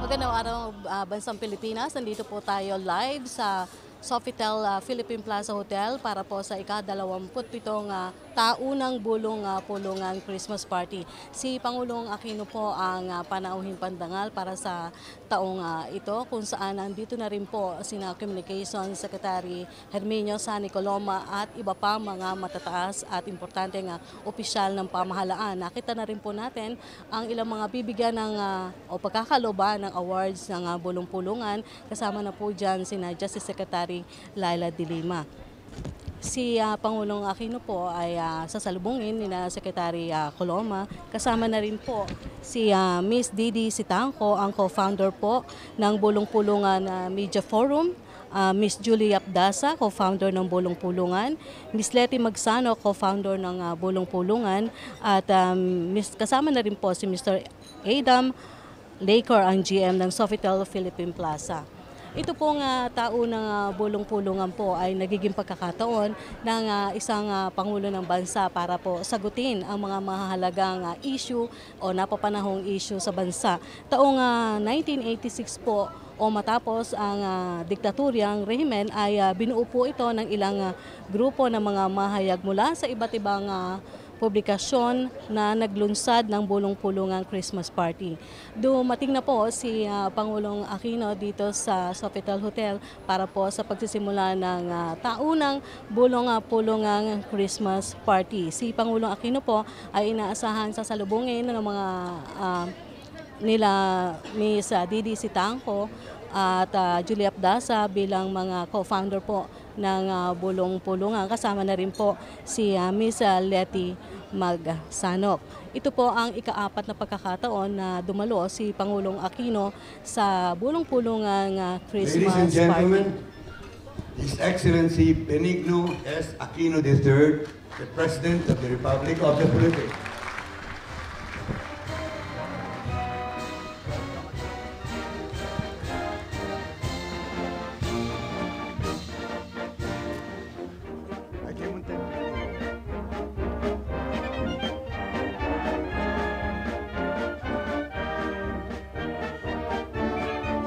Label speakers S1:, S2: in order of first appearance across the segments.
S1: Magandang araw, Bansang Pilipinas. Nandito po tayo live sa Sofitel Philippine Plaza Hotel para po sa ika-27 taunang Bulong Pulungan Christmas Party. Si Pangulong Aquino po ang panauhing pandangal para sa taong ito, kung saan nandito na rin po sina Communication Secretary Herminio Sani Coloma at iba pa mga matataas at importanteng opisyal ng pamahalaan. Nakita na rin po natin ang ilang mga bibigyan ng o pagkakaloba ng awards ng Bulong Pulungan. Kasama na po dyan sina Justice Secretary Laila de Lima. Si Pangulong Aquino po ay sasalubungin ni Secretary Coloma. Kasama na rin po si Miss Didi Sitangco, ang co-founder po ng Bulong Pulungan Media Forum. Miss Julie Apdasa, co-founder ng Bulong Pulungan, Miss Letty Magsano, co-founder ng Bulong Pulungan, at kasama na rin po si Mr. Adam Laker, ang GM ng Sofitel Philippine Plaza. Ito pong tao ng Bulong Pulungan po ay nagiging pagkakataon ng isang Pangulo ng Bansa para po sagutin ang mga mahalagang issue o napapanahong issue sa bansa. Taong 1986 po o matapos ang diktaturyang rehimen ay binuo po ito ng ilang grupo ng mga mahayag mula sa iba't ibang publikasyon na naglunsad ng Bulong Pulungan Christmas Party. Dumating na po si Pangulong Aquino dito sa Sofitel Hotel para po sa pagsisimula ng taunang Bulong Pulungan Christmas Party. Si Pangulong Aquino po ay inaasahan sasalubungin ng mga nila Miss Didi Sitangco at Julie Apdasa bilang mga co-founder po ng Bulong Pulungan. Kasama na rin po si Miss Letty Magsanok. Ito po ang ika-4 na pagkakataon na dumalo si Pangulong Aquino sa Bulong Pulungan Christmas Party.
S2: Ladies and gentlemen, His Excellency Benigno S. Aquino III, the President of the Republic of the Philippines.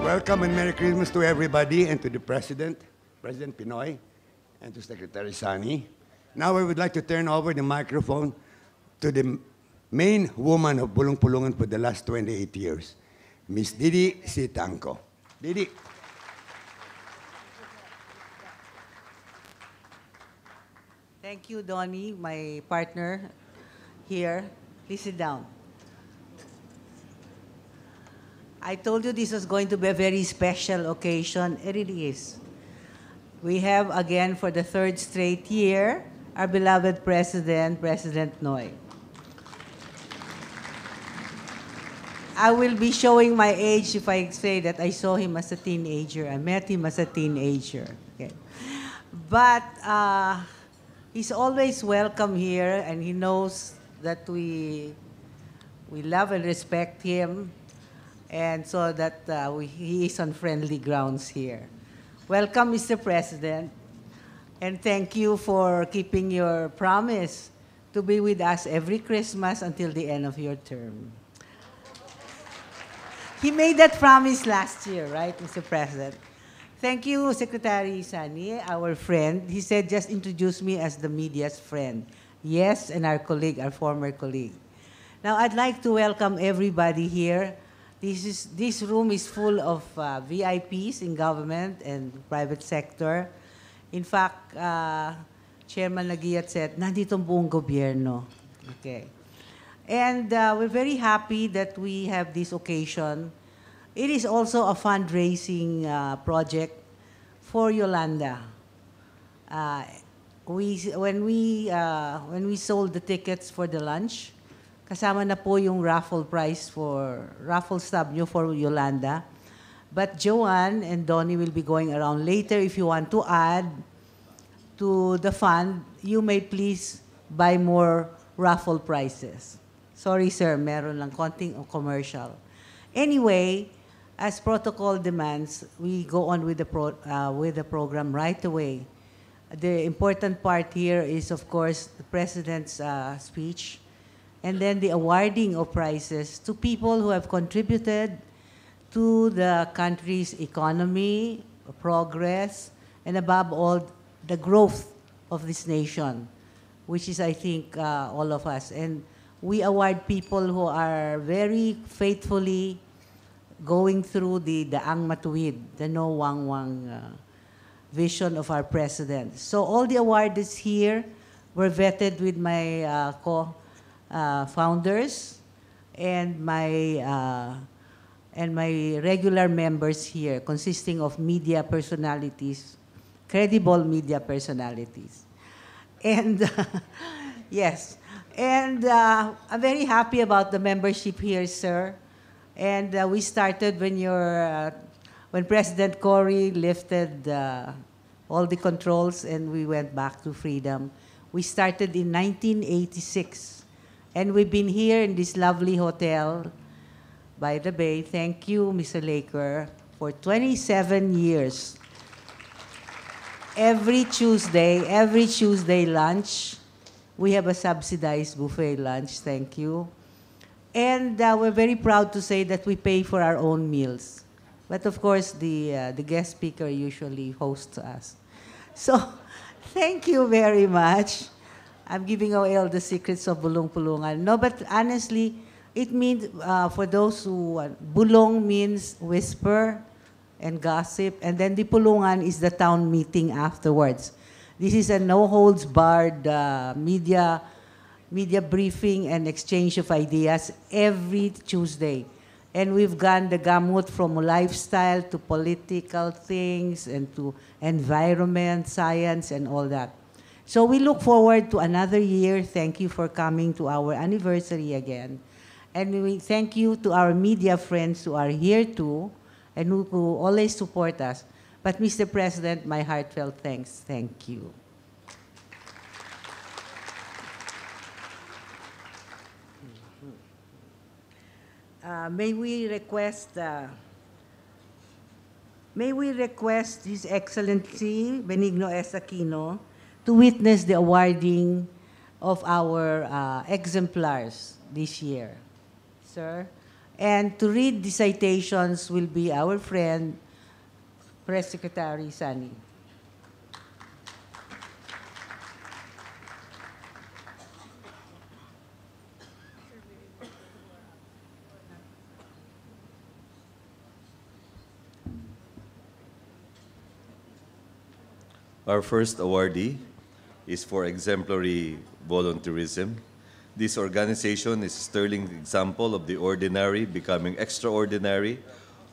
S2: Welcome and Merry Christmas to everybody and to the President, President Pinoy, and to Secretary Sani. Now I would like to turn over the microphone to the main woman of Bulong Pulungan for the last 28 years, Miss Didi Sitangco. Didi.
S3: Thank you, Donnie, my partner here. Please sit down. I told you this was going to be a very special occasion. It really is. We have, again, for the 3rd straight year, our beloved President, President Noy. I will be showing my age if I say that I saw him as a teenager. I met him as a teenager. Okay. But he's always welcome here, and he knows that we love and respect him. And so that he is on friendly grounds here. Welcome, Mr. President, and thank you for keeping your promise to be with us every Christmas until the end of your term. He made that promise last year, right, Mr. President? Thank you, Secretary Sani, our friend. He said, just introduce me as the media's friend. Yes, and our colleague, our former colleague. Now, I'd like to welcome everybody here. This room is full of VIPs in government and private sector. In fact, Chairman Laguiat said, nandito ang buong gobyerno. Okay. And we're very happy that we have this occasion. It is also a fundraising project for Yolanda. When we sold the tickets for the lunch, kasama na po yung raffle stub nyo for Yolanda. But Joanne and Donnie will be going around later. If you want to add to the fund, you may please buy more raffle prizes. Sorry, sir, meron lang konting commercial. Anyway, as protocol demands, we go on with the program right away. The important part here is, of course, the President's speech, and then the awarding of prizes to people who have contributed to the country's economy, progress, and above all, the growth of this nation, which is, I think, all of us. And we award people who are very faithfully going through the Ang Matuwid, the no wang wang vision of our president. So all the awardees here were vetted with my co-founders and my regular members here, consisting of media personalities, credible media personalities. And yes, and I'm very happy about the membership here, sir. And we started when President Cory lifted all the controls and we went back to freedom. We started in 1986, and we've been here in this lovely hotel by the bay. Thank you, Mr. Laker, for 27 years. Every Tuesday lunch, we have a subsidized buffet lunch. Thank you. And we're very proud to say that we pay for our own meals. But of course, the guest speaker usually hosts us. So, thank you very much. I'm giving away all the secrets of Bulong Pulungan. No, but honestly, it means, for those who, Bulong means whisper and gossip, and then the Pulungan is the town meeting afterwards. This is a no-holds-barred media briefing and exchange of ideas every Tuesday. And we've gone the gamut from lifestyle to political things and to environment, science, and all that. So we look forward to another year. Thank you for coming to our anniversary again. And we thank you to our media friends who are here too and who always support us. But Mr. President, my heartfelt thanks. Thank you. May we request His Excellency Benigno S. Aquino to witness the awarding of our exemplars this year, sir. And to read the citations will be our friend, Press Secretary Sani.
S4: Our first awardee is for exemplary volunteerism. This organization is a sterling example of the ordinary becoming extraordinary,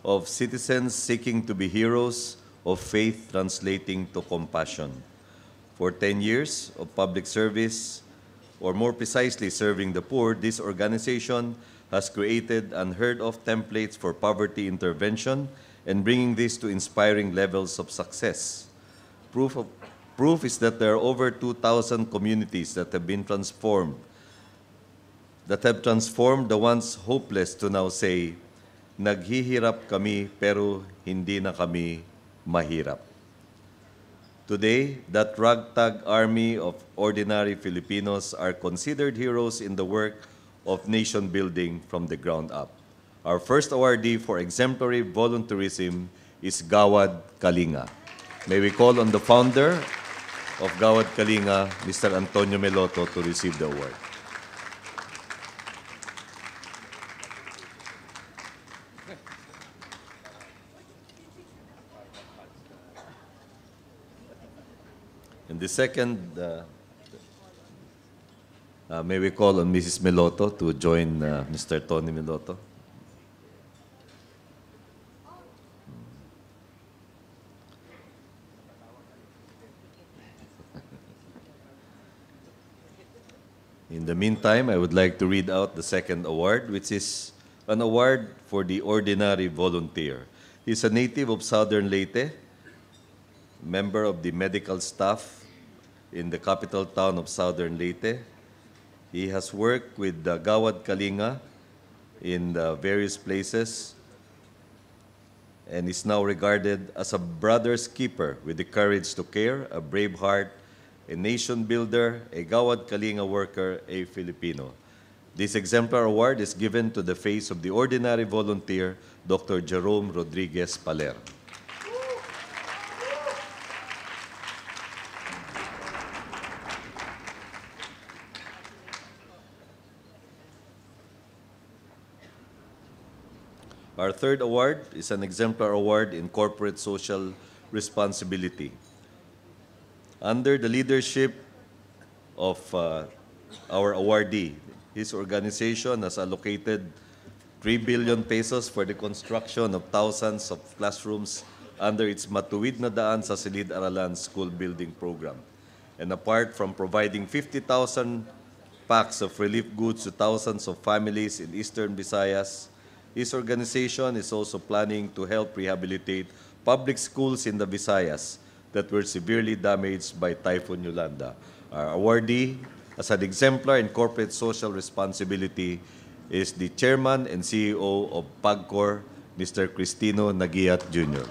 S4: of citizens seeking to be heroes, of faith translating to compassion. For 10 years of public service, or more precisely serving the poor, this organization has created unheard-of templates for poverty intervention and bringing this to inspiring levels of success. Proof is that there are over 2,000 communities that have been transformed, that have transformed the once hopeless to now say, naghihirap kami pero hindi na kami mahirap. Today, that ragtag army of ordinary Filipinos are considered heroes in the work of nation building from the ground up. Our first awardee for exemplary volunteerism is Gawad Kalinga. May we call on the founder of Gawad Kalinga, Mr. Antonio Meloto, to receive the award. And the second, may we call on Mrs. Meloto to join Mr. Tony Meloto. In the meantime, I would like to read out the second award, which is an award for the ordinary volunteer. He's a native of Southern Leyte, member of the medical staff in the capital town of Southern Leyte. He has worked with Gawad Kalinga in various places and is now regarded as a brother's keeper with the courage to care, a brave heart, a nation builder, a Gawad Kalinga worker, a Filipino. This exemplar award is given to the face of the ordinary volunteer, Dr. Jerome Rodriguez Paler. Our third award is an exemplar award in corporate social responsibility. Under the leadership of our awardee, his organization has allocated 3 billion pesos for the construction of thousands of classrooms under its Matuwid na Daan sa Silid-Aralan school building program. And apart from providing 50,000 packs of relief goods to thousands of families in Eastern Visayas, his organization is also planning to help rehabilitate public schools in the Visayas that were severely damaged by Typhoon Yolanda. Our awardee, as an exemplar in corporate social responsibility, is the Chairman and CEO of PAGCOR, Mr. Cristino Nagiat Jr.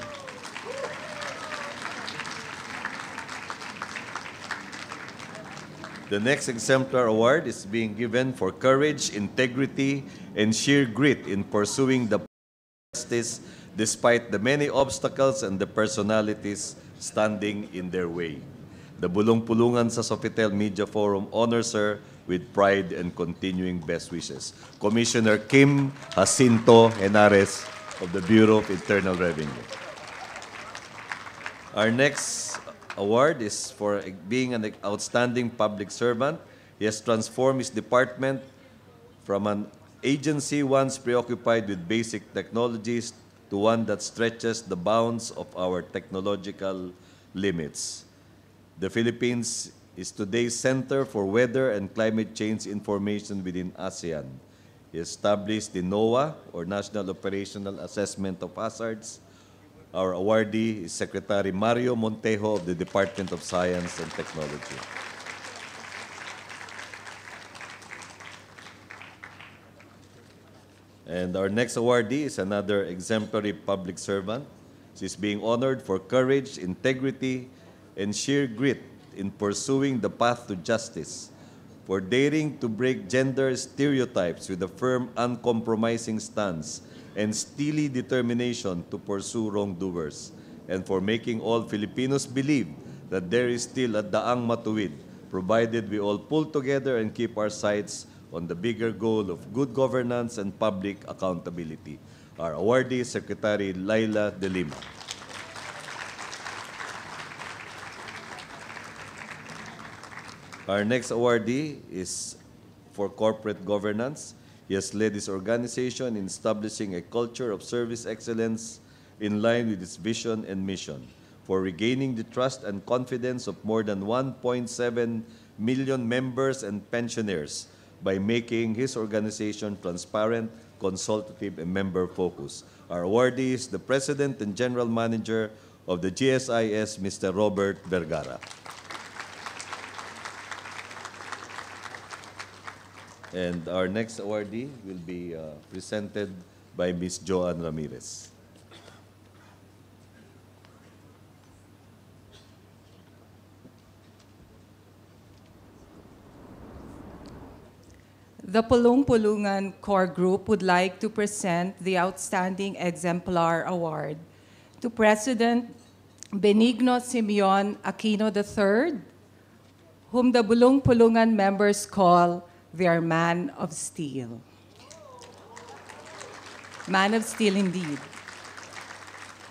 S4: The next exemplar award is being given for courage, integrity, and sheer grit in pursuing the justice despite the many obstacles and the personalities standing in their way. The Bulong Pulungan sa Sofitel Media Forum honors her with pride and continuing best wishes. Commissioner Kim Jacinto Henares of the Bureau of Internal Revenue. Our next award is for being an outstanding public servant. He has transformed his department from an agency once preoccupied with basic technologies to one that stretches the bounds of our technological limits. The Philippines is today's center for weather and climate change information within ASEAN. He established the NOAA, or National Operational Assessment of Hazards. Our awardee is Secretary Mario Montejo of the Department of Science and Technology. And our next awardee is another exemplary public servant. She's being honored for courage, integrity, and sheer grit in pursuing the path to justice, for daring to break gender stereotypes with a firm, uncompromising stance and steely determination to pursue wrongdoers, and for making all Filipinos believe that there is still a daang matuwid, provided we all pull together and keep our sights on the bigger goal of good governance and public accountability. Our awardee, Secretary Laila De Lima. Our next awardee is for corporate governance. He has led his organization in establishing a culture of service excellence in line with its vision and mission, for regaining the trust and confidence of more than 1.7 million members and pensioners by making his organization transparent, consultative, and member-focused. Our awardee is the President and General Manager of the GSIS, Mr. Robert Vergara. And our next awardee will be presented by Ms. Joanne Ramirez.
S5: The Bulong Pulungan Core Group would like to present the Outstanding Exemplar Award to President Benigno Simeon Aquino III, whom the Bulong Pulungan members call their man of steel. Man of steel indeed.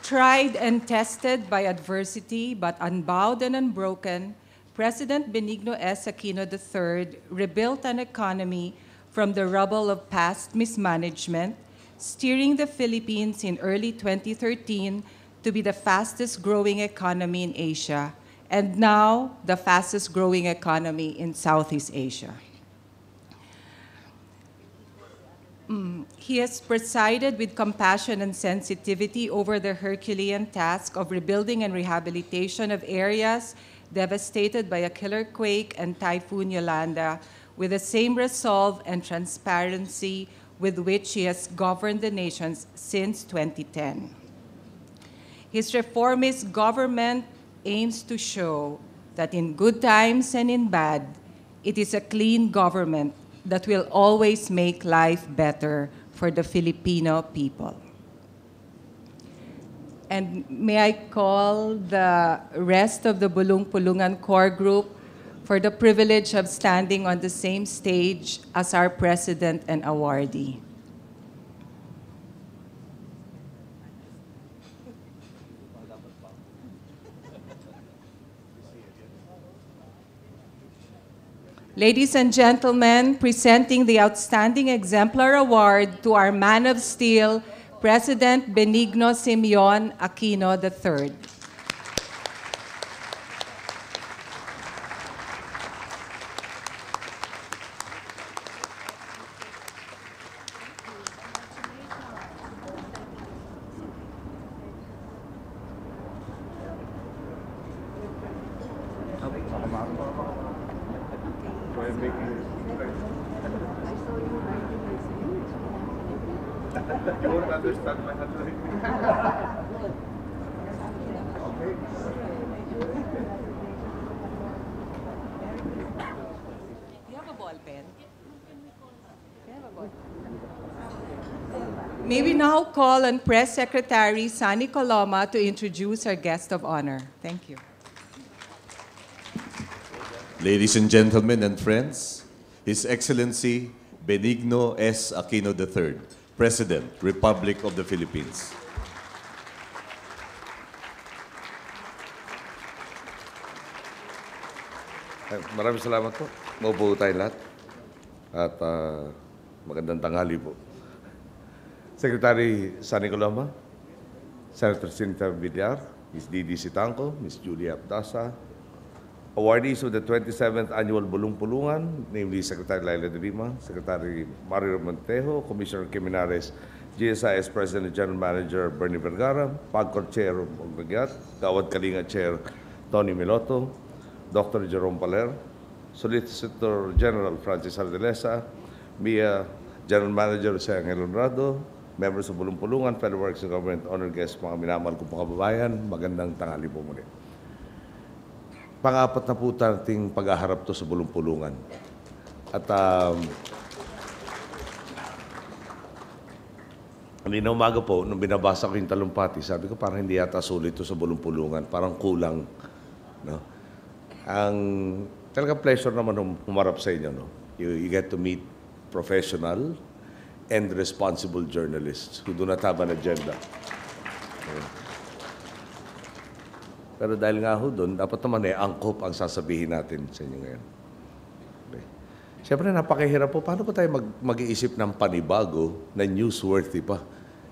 S5: Tried and tested by adversity, but unbowed and unbroken, President Benigno S. Aquino III rebuilt an economy from the rubble of past mismanagement, steering the Philippines in early 2013 to be the fastest growing economy in Asia, and now the fastest growing economy in Southeast Asia. He has presided with compassion and sensitivity over the Herculean task of rebuilding and rehabilitation of areas devastated by a killer quake and Typhoon Yolanda, with the same resolve and transparency with which he has governed the nation since 2010. His reformist government aims to show that in good times and in bad, it is a clean government that will always make life better for the Filipino people. And may I call the rest of the Bulong Pulungan core group for the privilege of standing on the same stage as our president and awardee. Ladies and gentlemen, presenting the Outstanding Exemplar Award to our Man of Steel, President Benigno Simeon Aquino III.
S6: You won't understand my handwriting.
S5: You have a ball pen? May we now call on Press Secretary Sani Coloma to introduce our guest of honor. Thank you.
S4: Ladies and gentlemen and friends, His Excellency Benigno S. Aquino III, President, Republic of the Philippines.
S6: Maraming salamat po. Maupo tayo lahat. At magandang tanghali po. Secretary Sani Coloma, Senator Cynthia Villar, Ms. Didi Sitangco, Ms. Julia Abdasa, awardees of the 27th Annual Bulong Pulungan, namely Secretary Laila de Lima, Secretary Mario Montejo, Commissioner Kiminares, GSIS President and General Manager Bernie Vergara, PAGCOR Chair Magbigat, Gawad Kalinga Chair Tony Miloto, Dr. Jerome Paler, Solicitor General Francis Ardilesa, MIA General Manager Jose Angel Honrado, members of Bulong Pulungan, Federal Works and Government, honored guests, mga minamahal kong kababayan, magandang tanghali po muli. Pang-apat na po nating pag-aharap to sa Bulong Pulungan. At kanina umaga po, nung binabasa ko yung talumpati, sabi ko parang hindi yata sulit to sa Bulong Pulungan, parang kulang. No? Ang talaga pleasure naman humarap sa inyo. No? You get to meet professional and responsible journalists who do not have an agenda. Okay. Pero dahil nga ho doon, dapat naman angkop ang sasabihin natin sa inyo ngayon. Okay. Siyempre, napakahirap po. Paano pa tayo mag-iisip ng panibago na newsworthy pa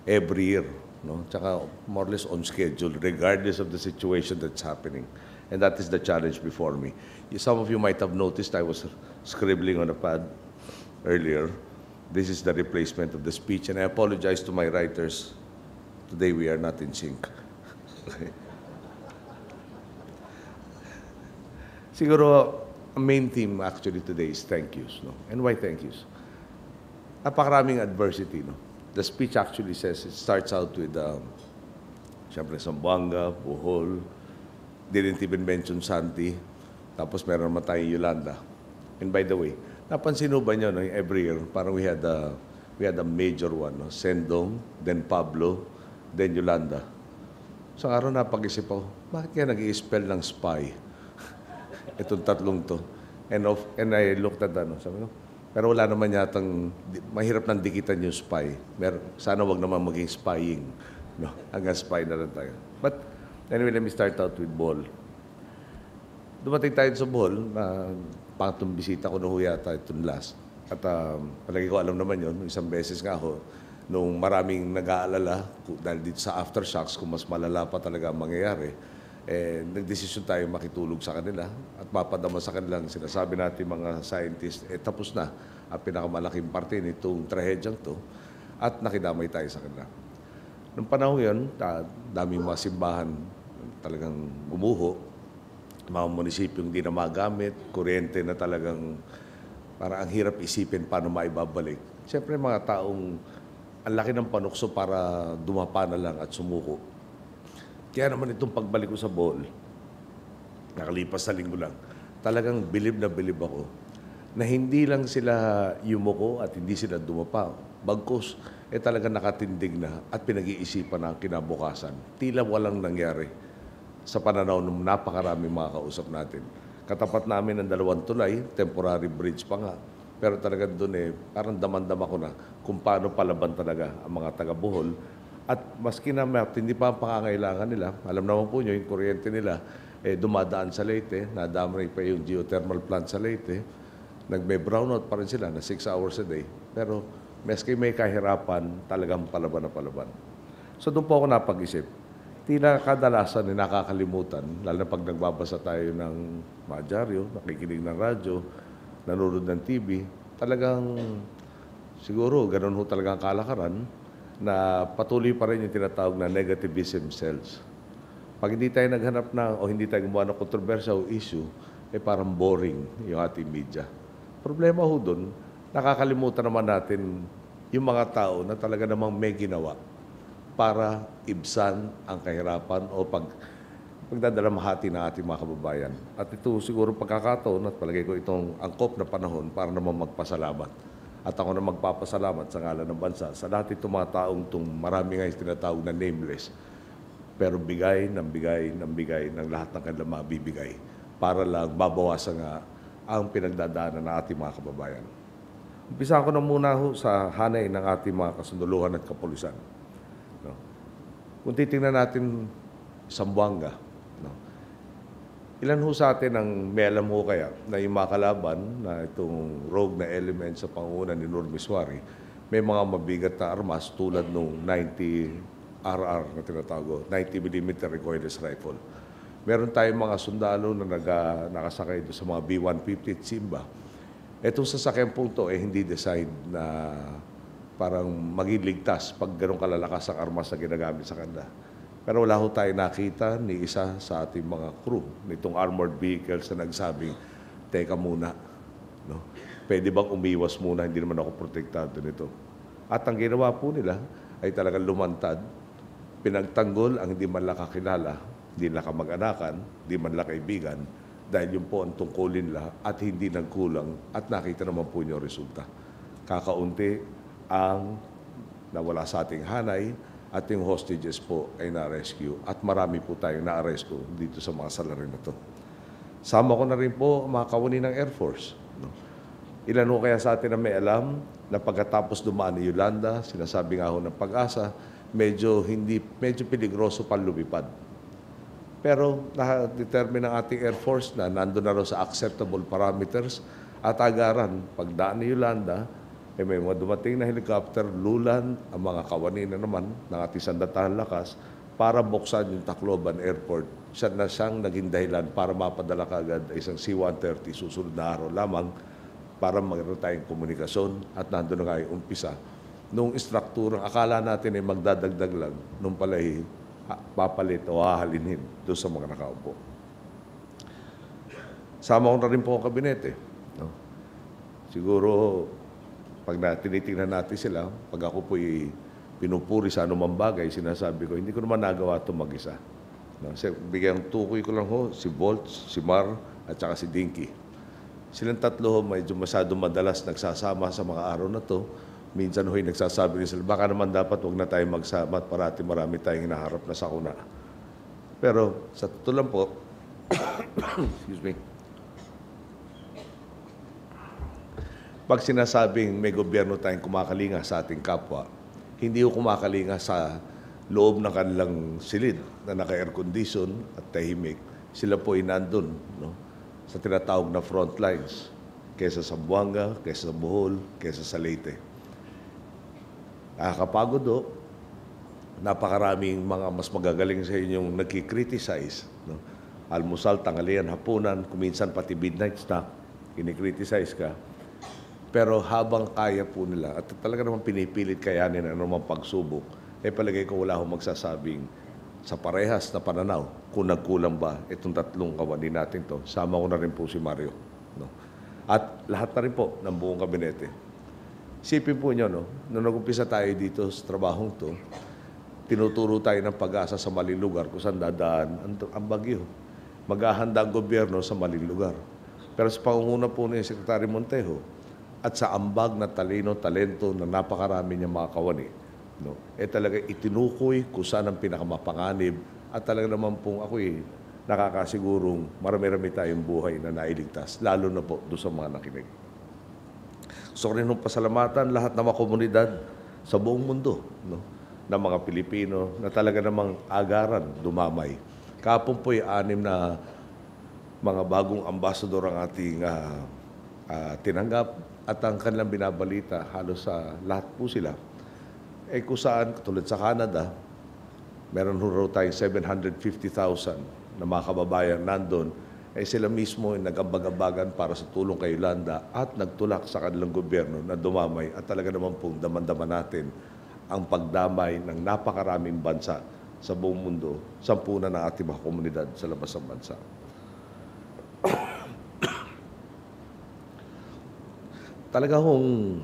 S6: every year? No? Tsaka more or less on schedule, regardless of the situation that's happening. And that is the challenge before me. Some of you might have noticed I was scribbling on a pad earlier. This is the replacement of the speech. And I apologize to my writers. Today we are not in sync. Okay. Siguro, ang main theme actually today is thank yous. No? And why thank yous? Napakaraming adversity. No? The speech actually says, it starts out with, siyempre, Zamboanga, Bohol, didn't even mention Santi, tapos meron naman tayong Yolanda. And by the way, napansin ba nyo, no, every year, parang we had a major one, no? Sendong, then Pablo, then Yolanda. So araw napag-isip ako, bakit kaya nag-i-spell ng spy? Itong tatlong to. And I looked at that, no? Sabi ko, pero wala naman yatang, mahirap nang dikitan yung spy. Sana wag naman maging spying. No? Hanggang spy na lang tayo. But anyway, let me start out with Bohol. Dumating tayo sa Bohol, pangatong bisita ko na ho yata itong last. At palagi ko alam naman yun, isang beses nga ho, nung maraming nag-aalala, dahil dito sa aftershocks, kung mas malala pa talaga ang mangyayari, nagdesisyon tayo makitulog sa kanila at papadama sa kanilang sinasabi natin mga scientists, tapos na ang pinakamalaking parte nitong trahedyang to at nakidamay tayo sa kanila. Noong panahon yun, daming mga simbahan talagang gumuho, mga munisipyong hindi na magamit, kuryente na talagang para ang hirap isipin paano maibabalik. Siyempre mga taong ang laki ng panukso para dumapa na lang at sumuko. Kaya naman itong pagbalik ko sa Bohol, nakalipas sa linggo lang, talagang bilib na bilib ako na hindi lang sila yumuko at hindi sila dumapa. Bagkus, talaga nakatindig na at pinag-iisipan na ang kinabukasan. Tila walang nangyari sa pananaw ng napakaraming mga kausap natin. Katapat namin ng 2 tulay, temporary bridge pa nga. Pero talaga doon parang daman-dama ko na kung paano palaban talaga ang mga taga-Bohol. At maski na hindi pa ang pangangailangan nila, alam naman po nyo, yung kuryente nila, dumadaan sa Leyte, nadamay pa yung geothermal plant sa Leyte, nagme-brownout pa rin sila na 6 hours a day. Pero maski may kahirapan, talagang palaban na palaban. So doon po ako napag-isip. Tila kadalasan nakakalimutan, lalo na pag nagbabasa tayo ng mga dyaryo, nakikinig ng radyo, nanonood ng TV, talagang siguro ganun ho talagang kalakaran na patuloy pa rin yung tinatawag na negativism cells. Pag hindi tayo naghanap o hindi tayo gumawa ng kontrobersya o issue, parang boring yung ating media. Problema ho doon, nakakalimutan naman natin yung mga tao na talaga namang may ginawa para ibsan ang kahirapan o pagdadalamhati ng ating mga kababayan. At ito siguro pagkakataon at palagay ko itong angkop na panahon para naman magpasalamat. At ako na magpapasalamat sa ngalan ng bansa sa lahat itong mga taong marami nga yung tinatawag na nameless. Pero bigay ng lahat ng kanilang mabibigay para lang babawasan nga ang pinagdadaanan ng ating mga kababayan. Umpisa ko na muna sa hanay ng ating mga kasunduluhan at kapulisan. No? Kung titingnan natin Zamboanga, no? Ilan ho sa atin ang may alam ho kaya na yung mga kalaban na itong rogue na element sa panguna ni Nur Miswari, may mga mabigat na armas tulad nung 90 RR na tinatawag, 90mm recoilless rifle. Meron tayong mga sundalo na nakasakay doon sa mga B-150 at Simba. Itong sasakyan po ito hindi designed na parang maging ligtas pag ganun kalalakas ang armas na ginagamit sa kanda. Pero wala ho tayo nakita ni isa sa ating mga crew nitong armored vehicles na nagsabing, teka muna, no? Pwede bang umiwas muna, hindi naman ako protektado nito. At ang ginawa po nila ay talagang lumantad, pinagtanggol ang hindi man lang kakilala, hindi lang kamag-anakan, hindi man lang kaibigan, dahil yun po ang tungkulin nila at hindi nagkulang at nakita naman po niyo resulta. Kakaunti ang nawala sa ating hanay at yung hostages po ay na-rescue at marami po tayong na-arresto dito sa mga salarin na to. Sama ko na rin po ang mga kawani ng Air Force. No? Ilan ho kaya sa atin na may alam na pagkatapos dumaan ni Yolanda, sinasabi nga ho ng Pag-asa, medyo peligroso pang lumipad. Pero na-determine ng ating Air Force na nandun na raw sa acceptable parameters at agaran, pagdaan ni Yolanda, may mga dumating na helicopter, lulan ang mga kawani na naman ng ating sandatahan lakas para buksan yung Tacloban Airport. Siya na siyang naging dahilan para mapadala kaagad isang C-130 susunod na araw lamang para magkaroon tayong komunikasyon at nandun na nga yung umpisa. Nung istrukturang akala natin ay magdadagdag lang, nung pala papalit o hahalinhin doon sa mga nakaupo. Sama ko na rin po ang kabinete. No? Siguro, pag tinitingnan natin sila, pag ako po'y pinupuri sa anumang bagay, sinasabi ko, hindi ko naman nagawa ito mag-isa. No? Bigyang tukoy ko lang ho, si Volts, si Mar, at saka si Dinky. Silang tatlo ho, medyo masyado madalas nagsasama sa mga araw na to. Minsan ho'y nagsasabi rin sila, baka naman dapat huwag na tayo magsama at parati marami tayong hinaharap na sakuna. Pero sa totoo lang po, excuse me, pag sinasabing may gobyerno tayong kumakalinga sa ating kapwa, hindi ko kumakalinga sa loob ng kanilang silid na naka-air condition at tahimik. Sila po ay nandun, no? Sa tinatawag na front lines, kesa sa Zamboanga, kesa sa Bohol, kesa sa Leyte. Nakakapagod o, napakaraming mga mas magagaling sa inyong nagkikriticize. No? Almusal, tanghalian, hapunan, kuminsan pati midnight snack, kinikriticize ka. Pero habang kaya po nila, at talaga naman pinipilit kayanin ang anumang pagsubok, palagay ko wala akong magsasabing sa parehas na pananaw kung nagkulang ba itong tatlong kawani natin to. Sama ko na rin po si Mario. No? At lahat na rin po ng buong kabinete. Isipin po nyo, no? Nung nag-umpisa tayo dito sa trabahong to, tinuturo tayo ng pag-asa sa maling lugar kung saan dadaan ang bagyo. Maghahanda ang gobyerno sa maling lugar. Pero sa pangunguna po ni Secretary Montejo at sa ambag na talino, talento na napakarami niya mga kawani, no, talaga itinukoy kung saan ang pinakamapanganib at talaga naman pong ako'y nakakasigurong marami-rami tayong buhay na nailigtas, lalo na po doon sa mga nakinig. Gusto ko rin pasalamatan lahat ng mga komunidad sa buong mundo, no, ng mga Pilipino na talaga namang agaran dumamay. Kahapon po'y 6 na mga bagong ambasador ang ating tinanggap at ang kanilang binabalita, halos sa lahat po sila. Kung saan, tulad sa Canada, meron raw tayong 750,000 na mga kababayan nandun, sila mismo ay nag-ambag-ambagan para sa tulong kay Yolanda at nagtulak sa kanilang gobyerno na dumamay at talaga naman pong daman-daman natin ang pagdamay ng napakaraming bansa sa buong mundo, sampunan ng ating mga komunidad sa labas ng bansa. Talaga hong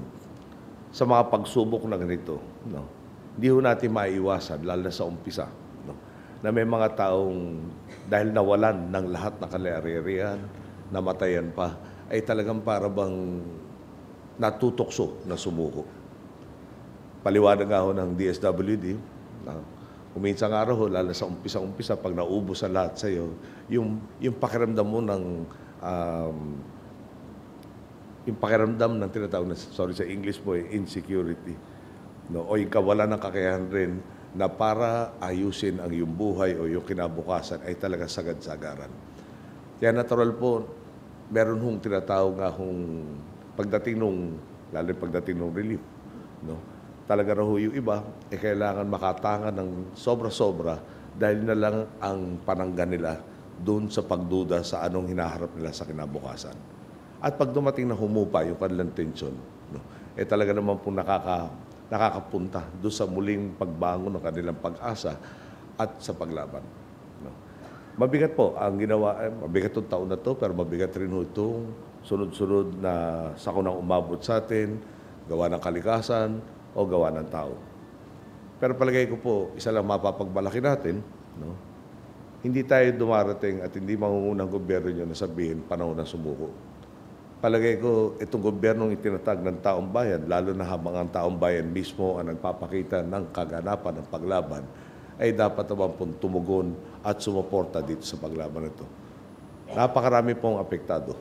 S6: sa mga pagsubok na ganito, no, hindi ho natin maiiwasan, lalo na sa umpisa, no, na may mga taong dahil nawalan ng lahat ng kalayarian, namatayan pa, ay talagang para bang natutokso na sumuko. Paliwanag nga ho ng DSWD, uminsang araw ho, lalo sa umpisa-umpisa, pag naubos ang lahat sa iyo, yung pakiramdam mo ng yung pakiramdam ng tinatawag na, sorry sa English po, insecurity. No? O yung kawalan ng kakayahan rin na para ayusin ang iyong buhay o yung kinabukasan ay talaga sagad-sagaran. Kaya natural po, meron hong tinatawag nga hong pagdating nung, lalo pagdating nung relief. No? Talaga raw yung iba, kailangan makatangan ng sobra-sobra dahil na lang ang pananggan nila doon sa pagduda sa anong hinaharap nila sa kinabukasan. At pag dumating na humupa yung kanilang tensyon, no, talaga naman po nakakapunta doon sa muling pagbangon ng kanilang pag-asa at sa paglaban. No. Mabigat po ang ginawa, mabigat itong taon na to, pero mabigat rin itong sunod-sunod na sakunang umabot sa atin, gawa ng kalikasan o gawa ng tao. Pero palagay ko po, isa lang mapapagmalaki natin, no, hindi tayo dumarating at hindi mangungunang gobyerno nyo na sabihin panahon na sumuko. Palagay ko, itong gobyernong itinatag ng taong bayan, lalo na habang ang taong bayan mismo ang nagpapakita ng kaganapan ng paglaban, ay dapat naman pong tumugon at sumuporta dito sa paglaban nito. Napakarami pong apektado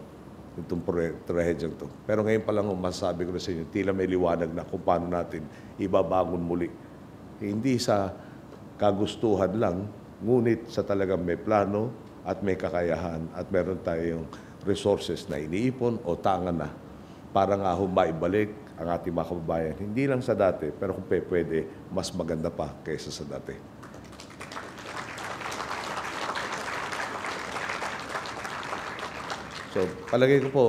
S6: itong trahedyang ito. Pero ngayon pa lang masasabi ko na sa inyo, tila may liwanag na kung paano natin ibabangon muli. Hindi sa kagustuhan lang, ngunit sa talagang may plano at may kakayahan at meron tayong resources na iniipon o tangan na para nga maibalik ang ating mga kababayan. Hindi lang sa dati, pero kung pwede, mas maganda pa kaysa sa dati. So, palagay ko po,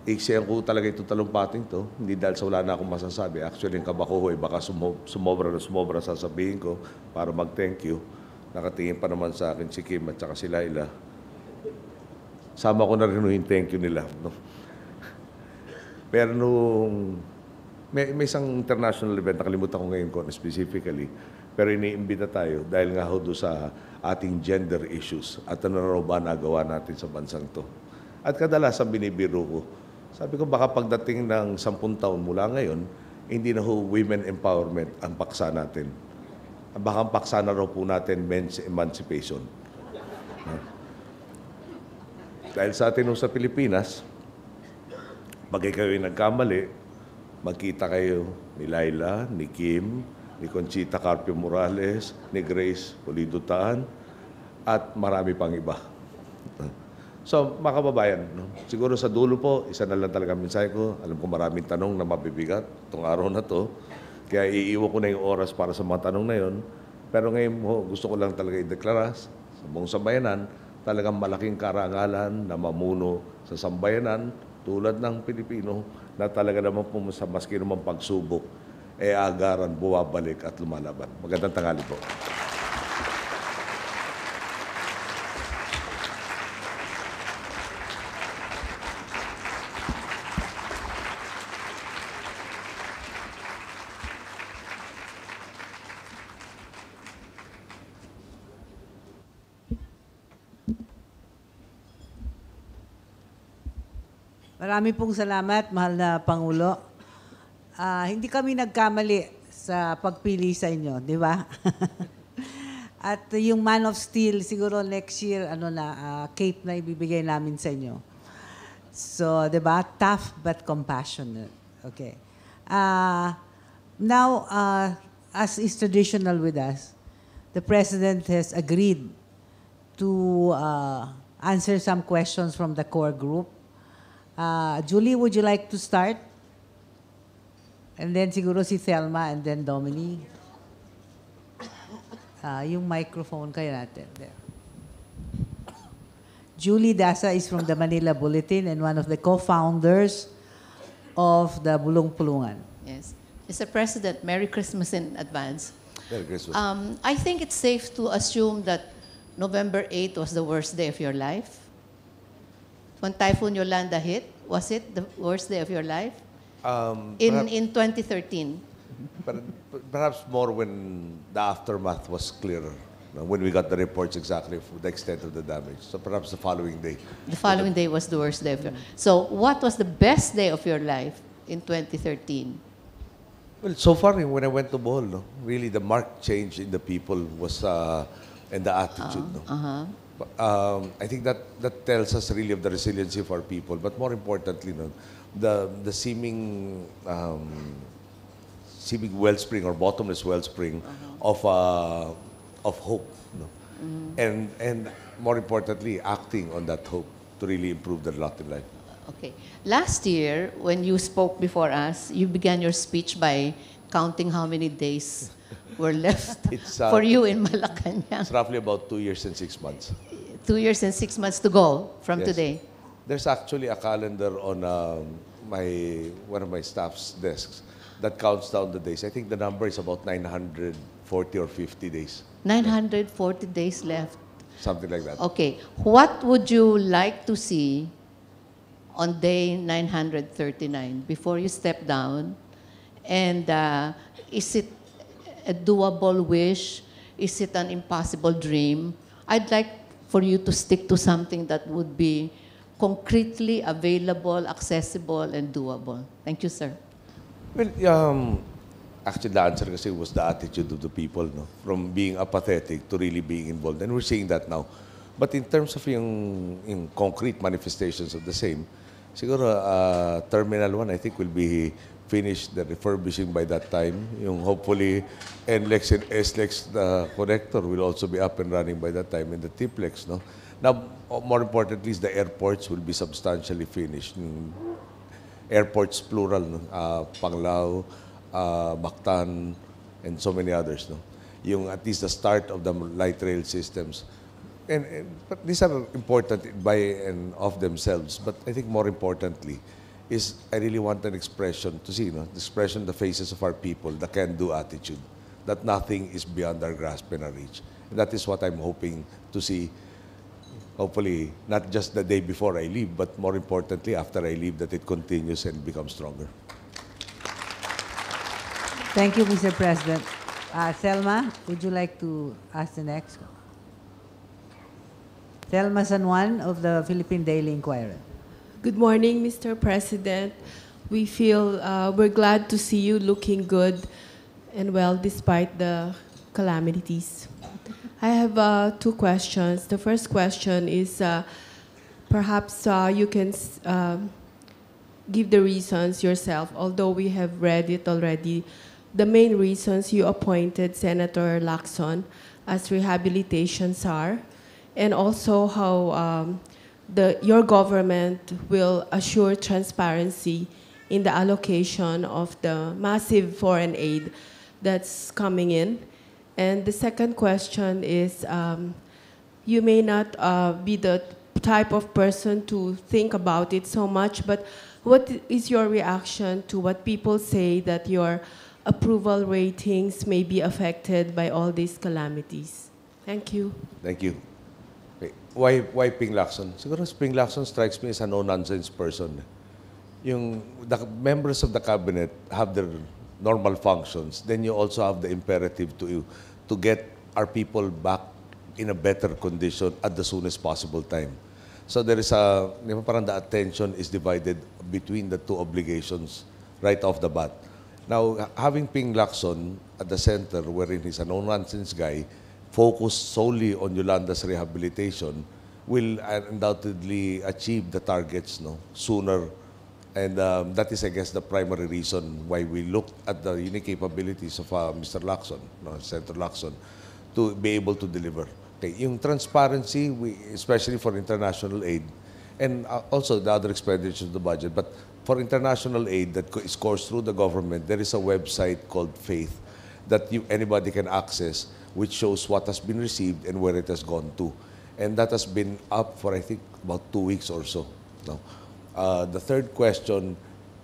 S6: iksiyan ko talaga itong talumpating to. Hindi dahil sa wala na akong masasabi. Actually, yung kaba ko, baka sumobra sasabihin ko para mag-thank you. Nakatingin pa naman sa akin si Kim at saka si Laila. Sama ko na rin yung thank you nila. No? Pero nung may isang international event, nakalimutan ko ngayon ko specifically, pero iniimbita tayo dahil nga ho doon sa ating gender issues at ano na ba nagawa natin sa bansang to. At kadalasan binibiro ko, sabi ko baka pagdating ng 10 taon mula ngayon, hindi na ho women empowerment ang paksa natin. Baka ang paksa na raw po natin men's emancipation. Dahil sa atin sa Pilipinas, pag kayo nagkamali, magkita kayo ni Laila, ni Kim, ni Conchita Carpio Morales, ni Grace Pulido-Taan, at marami pang iba. So, mga kababayan, no? Siguro sa dulo po, isa na lang talaga mensahe ko. Alam ko maraming tanong na mabibigat itong araw na to. Kaya iiwan ko na yung oras para sa mga tanong na yon. Pero ngayon gusto ko lang talaga i-deklara sa buong sambayanan, talagang malaking karangalan na mamuno sa sambayanan tulad ng Pilipino na talaga naman po sa maski naman pagsubok, agaran, buwabalik at lumalaban. Magandang tanghali po.
S3: Marami pong salamat, mahal na Pangulo. Hindi kami nagkamali sa pagpili sa inyo, di ba? At yung Man of Steel, siguro next year, cape na ibibigay namin sa inyo. So, di ba? Tough but compassionate. Okay. Now, as is traditional with us, the President has agreed to answer some questions from the core group. Julie, would you like to start? And then siguro si Thelma and then Dominique. Yung microphone kayo natin. There. Julie Dasa is from the Manila Bulletin and one of the co-founders of the Bulong Pulungan.
S7: Yes. Mr. President, Merry Christmas in advance.
S6: Merry Christmas.
S7: I think it's safe to assume that November 8 was the worst day of your life. When Typhoon Yolanda hit, was it the worst day of your life? In 2013.
S6: Perhaps more when the aftermath was clearer, when we got the reports exactly for the extent of the damage. So perhaps the following day.
S7: The following day was the worst day of your life. So what was the best day of your life in 2013?
S6: Well, so far when I went to Bohol, really the marked change in the people was and the attitude. I think that tells us really of the resiliency of our people, but more importantly, the seeming wellspring or bottomless wellspring of hope, and more importantly, acting on that hope to really improve their lot in life.
S7: Okay. Last year, when you spoke before us, you began your speech by counting how many days were left for you in Malacanang.
S6: It's roughly about 2 years and 6 months.
S7: 2 years and 6 months to go from
S6: Yes.
S7: today.
S6: There's actually a calendar on one of my staff's desks that counts down the days. I think the number is about 940 or 50 days.
S7: 940 days left.
S6: Something like that.
S7: Okay. What would you like to see on day 939 before you step down? And is it a doable wish? Is it an impossible dream? I'd like for you to stick to something that would be concretely available, accessible, and doable. Thank you, sir.
S6: Well, actually the answer kasi was the attitude of the people, from being apathetic to really being involved. And we're seeing that now. But in terms of yung concrete manifestations of the same, siguro Terminal 1, I think, will be finished, the refurbishing by that time. Yung hopefully NLEX and SLEX, the connector, will also be up and running by that time in the TPLEX. Now, more importantly, is the airports will be substantially finished. Airports plural, Panglao, Mactan, and so many others. Yung at least the start of the light rail systems. But these are important by and of themselves. But I think more importantly is I really want an expression to see, the expression in the faces of our people, the can-do attitude, that nothing is beyond our grasp and our reach. And that is what I'm hoping to see, hopefully, not just the day before I leave, but more importantly, after I leave, that it continues and becomes stronger.
S3: Thank you, Mr. President. Thelma, would you like to ask the next? Thelma San Juan of the Philippine Daily Inquirer.
S8: Good morning, Mr. President. We feel we're glad to see you looking good and well despite the calamities. I have 2 questions. The first question is perhaps you can give the reasons yourself, although we have read it already, the main reasons you appointed Senator Lacson as rehabilitation czar, and also how your government will assure transparency in the allocation of the massive foreign aid that's coming in. And the second question is, you may not be the type of person to think about it so much, but what is your reaction to what people say that your approval ratings may be affected by all these calamities? Thank you.
S6: Thank you. Okay. Why Ping Lacson? Siguro Ping Lacson strikes me as a no-nonsense person. The members of the cabinet have their normal functions. Then you also have the imperative to get our people back in a better condition at the soonest possible time. So there is a, di ba, parang the attention is divided between the two obligations right off the bat. Now, having Ping Lacson at the center, wherein he's a no-nonsense guy, focused solely on Yolanda's rehabilitation, will undoubtedly achieve the targets sooner. And that is, I guess, the primary reason why we looked at the unique capabilities of Mr. Lacson, Senator Lacson, to be able to deliver. Okay, yung transparency, especially for international aid, and also the other expenditures of the budget, but for international aid that is coursed through the government, there is a website called Faith that anybody can access, which shows what has been received and where it has gone to. And that has been up for, I think, about 2 weeks or so. No? The third question,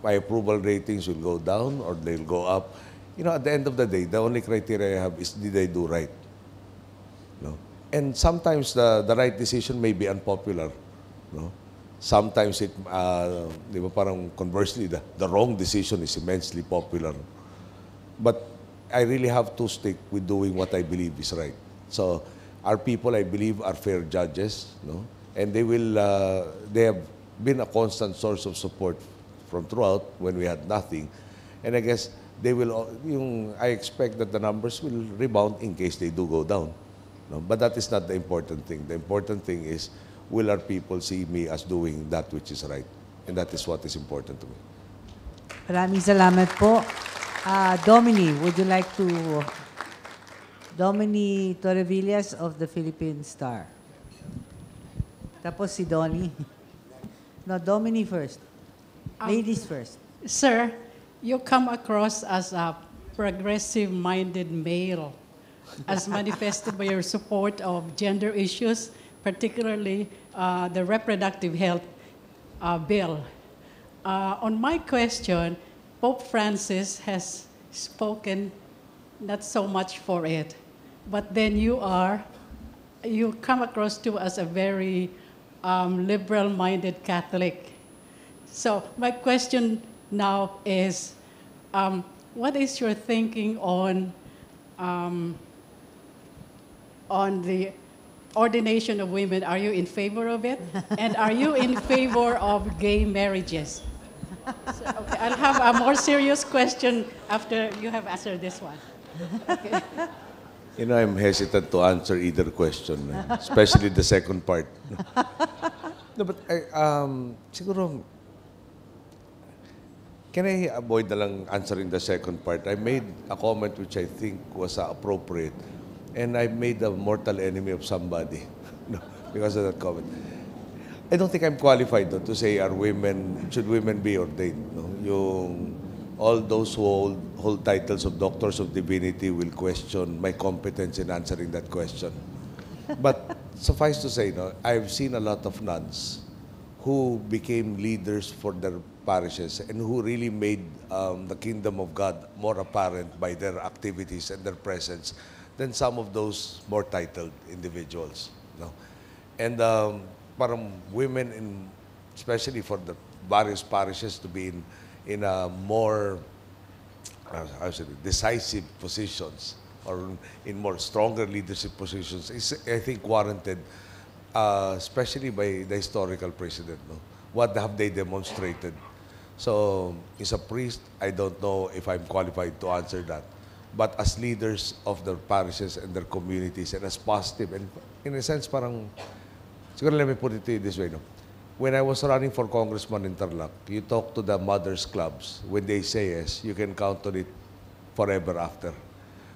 S6: my approval ratings will go down or they'll go up. At the end of the day, the only criteria I have is, did I do right? No? And sometimes the right decision may be unpopular. No? Sometimes parang conversely, the wrong decision is immensely popular. But I really have to stick with doing what I believe is right. So our people, I believe, are fair judges, and they have been a constant source of support from throughout when we had nothing. And I guess they will, I expect that the numbers will rebound in case they do go down. But that is not the important thing. The important thing is, will our people see me as doing that which is right? And that is what is important to me.
S3: Maraming salamat po. Domini, would you like to... Domini Torrevillas of the Philippine Star. Tapos si Donnie. No, Domini first. Ladies first.
S9: Sir, you come across as a progressive-minded male, as manifested by your support of gender issues, particularly the reproductive health bill. On my question, Pope Francis has spoken not so much for it, but then you come across to as a very liberal-minded Catholic. So my question now is, what is your thinking on the ordination of women? Are you in favor of it? And are you in favor of gay marriages? So, okay, I'll have a more serious question after you have answered this one. Okay.
S6: I'm hesitant to answer either question, especially the second part. No, but siguro, can I avoid na lang answering the second part? I made a comment which I think was appropriate, and I made a mortal enemy of somebody because of that comment. I don't think I'm qualified to say should women be ordained. All those who hold titles of Doctors of Divinity will question my competence in answering that question. But suffice to say, I've seen a lot of nuns who became leaders for their parishes and who really made the kingdom of God more apparent by their activities and their presence than some of those more titled individuals. And parang women, especially for the various parishes, to be in a more decisive positions or in more stronger leadership positions is, I think, warranted, especially by the historical precedent. What have they demonstrated? So, as a priest, I don't know if I'm qualified to answer that. But as leaders of their parishes and their communities, and as positive, and in a sense, siguro let me put it to you this way, When I was running for congressman in Tarlac, you talk to the mothers' clubs. When they say yes, you can count on it forever after.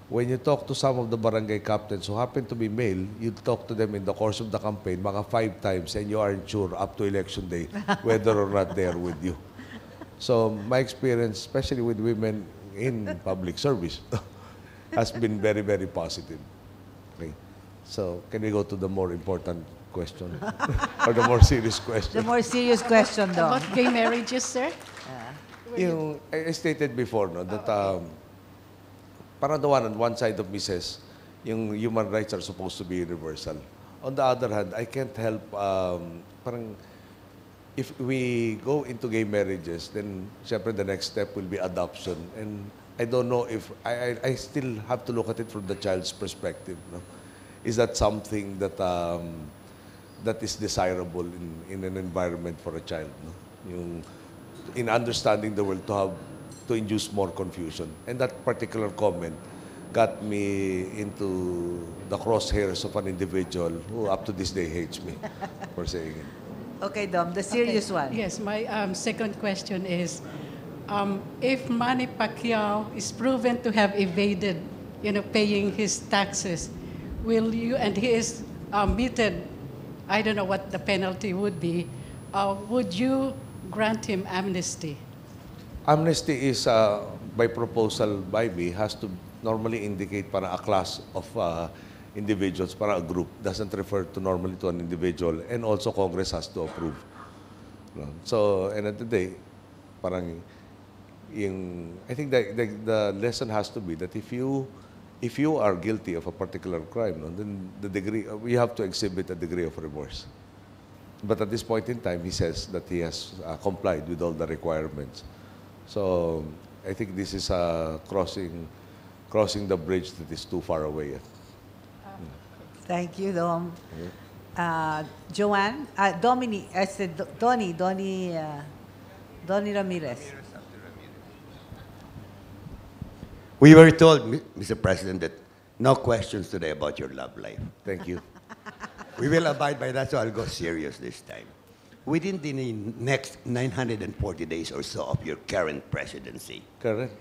S6: When you talk to some of the barangay captains who happen to be male, you talk to them in the course of the campaign, mga 5 times, and you aren't sure up to election day whether or not they are with you. So my experience, especially with women in public service, has been very, very positive. Okay. So can we go to the more important question? Or the more serious question?
S3: The more serious question, though.
S1: About gay marriages, sir?
S6: I stated before that parang on one side of me says, yung human rights are supposed to be universal. On the other hand, I can't help, parang if we go into gay marriages, then syempre the next step will be adoption. And I don't know if, I still have to look at it from the child's perspective. Is that something that that is desirable in an environment for a child. No? In understanding the world, to induce more confusion. And that particular comment got me into the crosshairs of an individual who up to this day hates me for saying it.
S3: Okay, Dom, the serious one.
S9: Yes, my second question is, if Manny Pacquiao is proven to have evaded, paying his taxes, will you, and he is meted, I don't know what the penalty would be, would you grant him amnesty?
S6: Amnesty is, by proposal by me, has to normally indicate para a class of individuals, para a group. Doesn't refer to normally to an individual. And also Congress has to approve. No? So, end of the day, parang I think that the lesson has to be that if you are guilty of a particular crime, no, then the degree, we have to exhibit a degree of remorse. But at this point in time, he says that he has complied with all the requirements. So I think this is crossing the bridge that is too far away.
S3: Thank you, Dom. Joanne? Dominic, I said Donnie Ramirez.
S2: We were told, Mr. President, that no questions today about your love life.
S6: Thank you.
S2: We will abide by that, so I'll go serious this time. Within the next 940 days or so of your current presidency,
S6: Correct.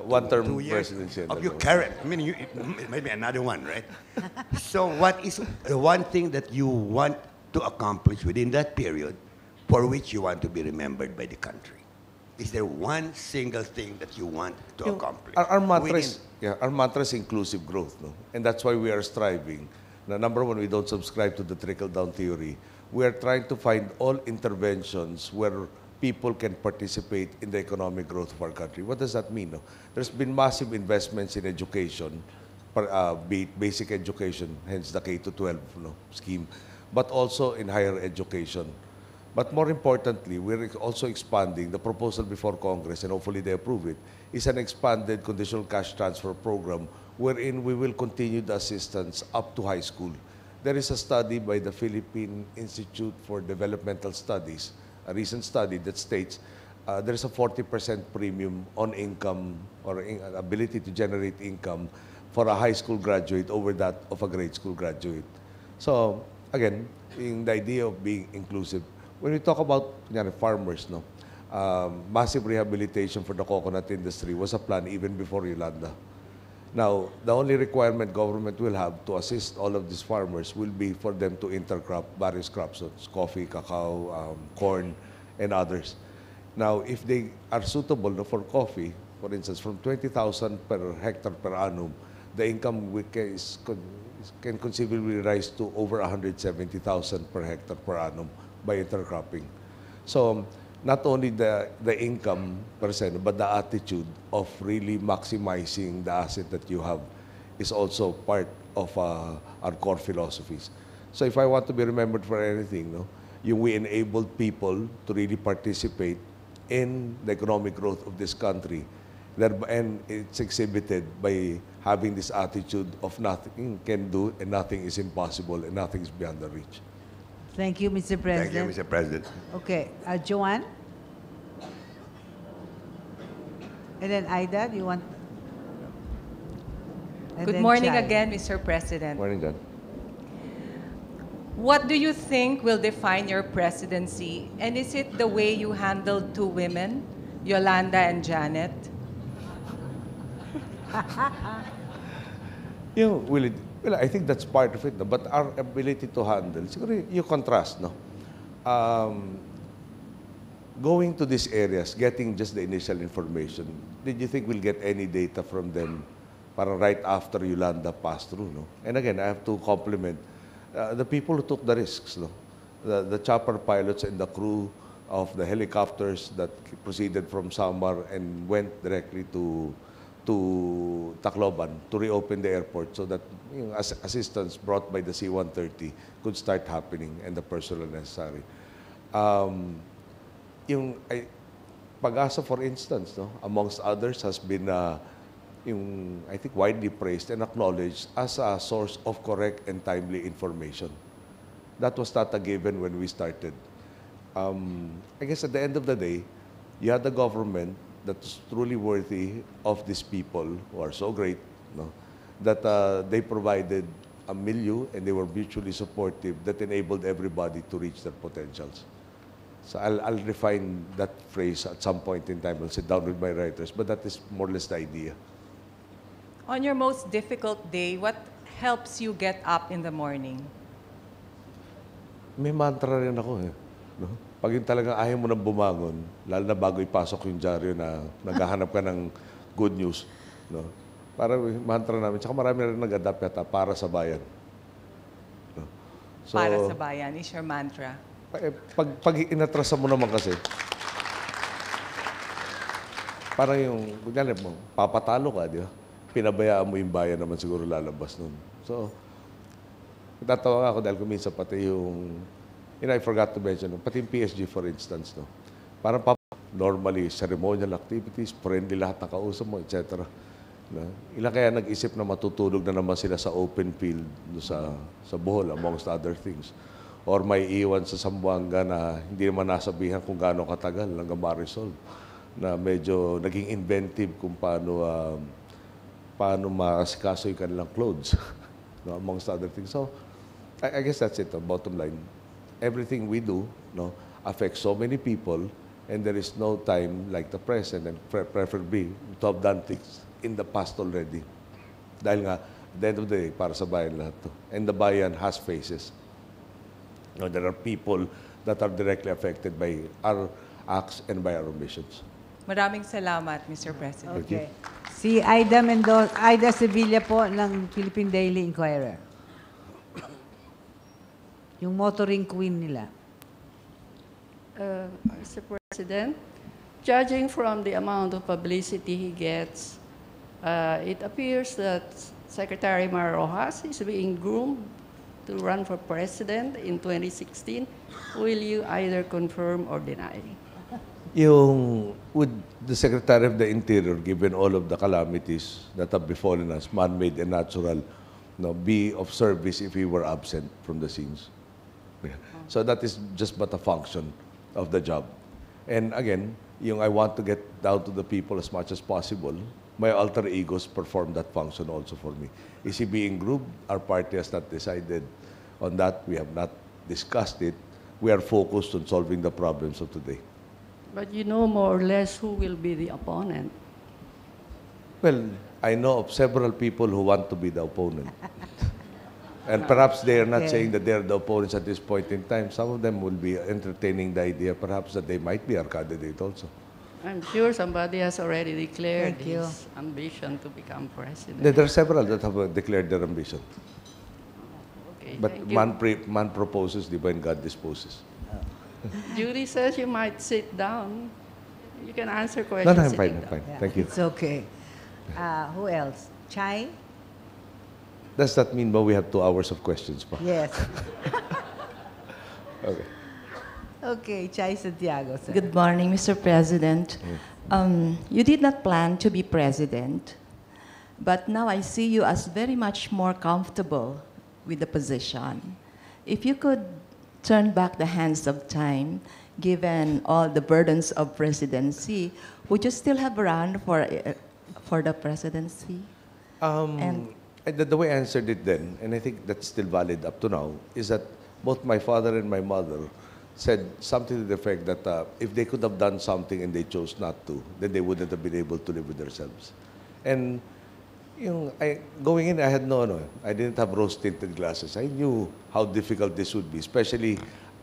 S6: One-term
S2: 2 years
S6: presidency.
S2: of your current, I mean, maybe another one, right? So what is the one thing that you want to accomplish within that period for which you want to be remembered by the country? Is there one single thing that you want to accomplish?
S6: Our mantra is inclusive growth, no? And that's why we are striving. Now, number one, we don't subscribe to the trickle-down theory. We are trying to find all interventions where people can participate in the economic growth of our country. What does that mean? No? There's been massive investments in education, be it basic education, hence the K-12 scheme, but also in higher education. But more importantly, we're also expanding the proposal before Congress, and hopefully they approve it, is an expanded conditional cash transfer program wherein we will continue the assistance up to high school. There is a study by the Philippine Institute for Developmental Studies, a recent study that states there's a 40% premium on income or ability to generate income for a high school graduate over that of a grade school graduate. So, again, in the idea of being inclusive, when we talk about farmers, massive rehabilitation for the coconut industry was a plan even before Yolanda. Now, the only requirement government will have to assist all of these farmers will be for them to intercrop various crops, so coffee, cacao, corn, and others. Now, if they are suitable for coffee, for instance, from 20,000 per hectare per annum, the income can conceivably rise to over 170,000 per hectare per annum by intercropping. So, not only the income percent, but the attitude of really maximizing the asset that you have is also part of our core philosophies. So if I want to be remembered for anything, we enabled people to really participate in the economic growth of this country. And it's exhibited by having this attitude of nothing can do and nothing is impossible and nothing is beyond the reach.
S3: Thank you, Mr. President.
S2: Thank you, Mr. President.
S3: Okay, Joanne? And then Ida, do you want? And
S5: Good
S3: then
S5: morning
S3: Chai.
S5: again, Mr. President.
S6: Morning, John.
S5: What do you think will define your presidency? And is it the way you handled two women, Yolanda and Janet?
S6: Well, I think that's part of it, but our ability to handle, siguro you contrast, going to these areas, getting just the initial information, did you think we'll get any data from them para right after Yolanda passed through, And again, I have to compliment the people who took the risks, the chopper pilots and the crew of the helicopters that proceeded from Samar and went directly to Tacloban to reopen the airport so that assistance brought by the C-130 could start happening and the personnel necessary. Pag-asa, for instance, amongst others, has been, I think, widely praised and acknowledged as a source of correct and timely information. That was not a given when we started. I guess at the end of the day, you had the government that's truly worthy of these people who are so great, no? That they provided a milieu and they were mutually supportive that enabled everybody to reach their potentials. So I'll refine that phrase at some point in time. I'll sit down with my writers, but that is more or less the idea.
S5: On your most difficult day, what helps you get up in the morning?
S6: May mantra rin ako eh. No? Pag yung talagang ayaw mo nang bumangon, lalo na bago ipasok yung dyaryo na naghahanap ka ng good news, no? Para mantra namin. Tsaka marami na rin nag-adapt yata para sa bayan. No? So,
S5: Para sa bayan is your mantra.
S6: pag inatrasa mo naman kasi, parang yung, kunyari mo, papatalo ka, di ba? Pinabayaan mo yung bayan naman siguro lalabas nun. So, natawa ako dahil kuminsan pati yung, I forgot to mention, pati yung PSG for instance, no? Parang normally, ceremonial activities, friendly lahat na kausap mo, etc. No? Ilang kaya nag-isip na matutulog na naman sila sa open field no, sa Bohol, amongst other things. Or may iwan sa Zamboanga na hindi naman nasabihan kung gaano katagal hanggang ma-resolve. Na medyo naging inventive kung paano maasikaso yung kanilang clothes. No, amongst other things. So, I guess that's it, bottom line. Everything we do no, affects so many people and there is no time like the present and preferably to have done things in the past already. Dahil nga, at the end of the day, para sa bayan lahat to. And the bayan has faces. You know, there are people that are directly affected by our acts and by our omissions.
S5: Maraming salamat, Mr. President.
S3: Okay. Si Aida Sevilla po ng Philippine Daily Inquirer. Yung motoring queen nila.
S10: Mr. President, judging from the amount of publicity he gets, it appears that Secretary Mar Rojas is being groomed to run for president in 2016. Will you either confirm or deny?
S6: Would the Secretary of the Interior, given all of the calamities that have befallen us, man-made and natural, be of service if he were absent from the scenes? Yeah. So that is just but a function of the job. And again, I want to get down to the people as much as possible. My alter egos perform that function also for me. Is he being grouped? Our party has not decided on that. We have not discussed it. We are focused on solving the problems of today.
S10: But you know more or less who will be the opponent.
S6: Well, I know of several people who want to be the opponent. And perhaps they are not saying that they are the opponents at this point in time. Some of them will be entertaining the idea perhaps that they might be our candidate also.
S10: I'm sure somebody has already declared his ambition to become president.
S6: There are several that have declared their ambition.
S10: Okay,
S6: But
S10: thank you.
S6: man proposes, di ba, and God disposes.
S10: Judy says you might sit down. You can answer
S6: No,
S10: questions.
S6: I'm
S10: sitting
S6: fine.
S10: down.
S6: Fine. Thank you.
S3: It's okay. Who else? Chai?
S6: Does that mean we have 2 hours of questions pa?
S3: Yes.
S6: Okay.
S3: Okay, Chai Santiago, sir.
S11: Good morning, Mr. President. You did not plan to be president, but now I see you as very much more comfortable with the position. If you could turn back the hands of time, given all the burdens of presidency, would you still have run for the presidency?
S6: The way I answered it then, and I think that's still valid up to now, is that both my father and my mother said something to the effect that if they could have done something and they chose not to, then they wouldn't have been able to live with themselves. And going in, I didn't have rose-tinted glasses. I knew how difficult this would be, especially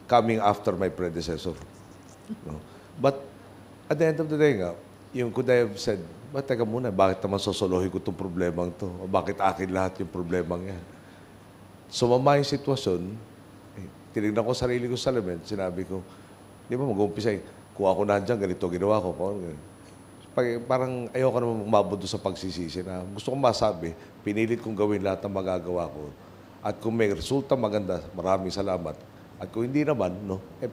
S6: coming after my predecessor. No? But at the end of the day, could I have said, teka muna, bakit naman sosolohin ko itong problemang to? O bakit akin lahat yung problemang yan? Sumama yung sitwasyon, tinignan ko sarili ko sa salamin, sinabi ko, di ba mag-umpisa, kung ako nandiyan, ganito ginawa ko. Parang ayoko naman umabot sa pagsisisi na gusto kong masabi, pinilit kong gawin lahat ng magagawa ko. At kung may resulta maganda, maraming salamat. At kung hindi naman,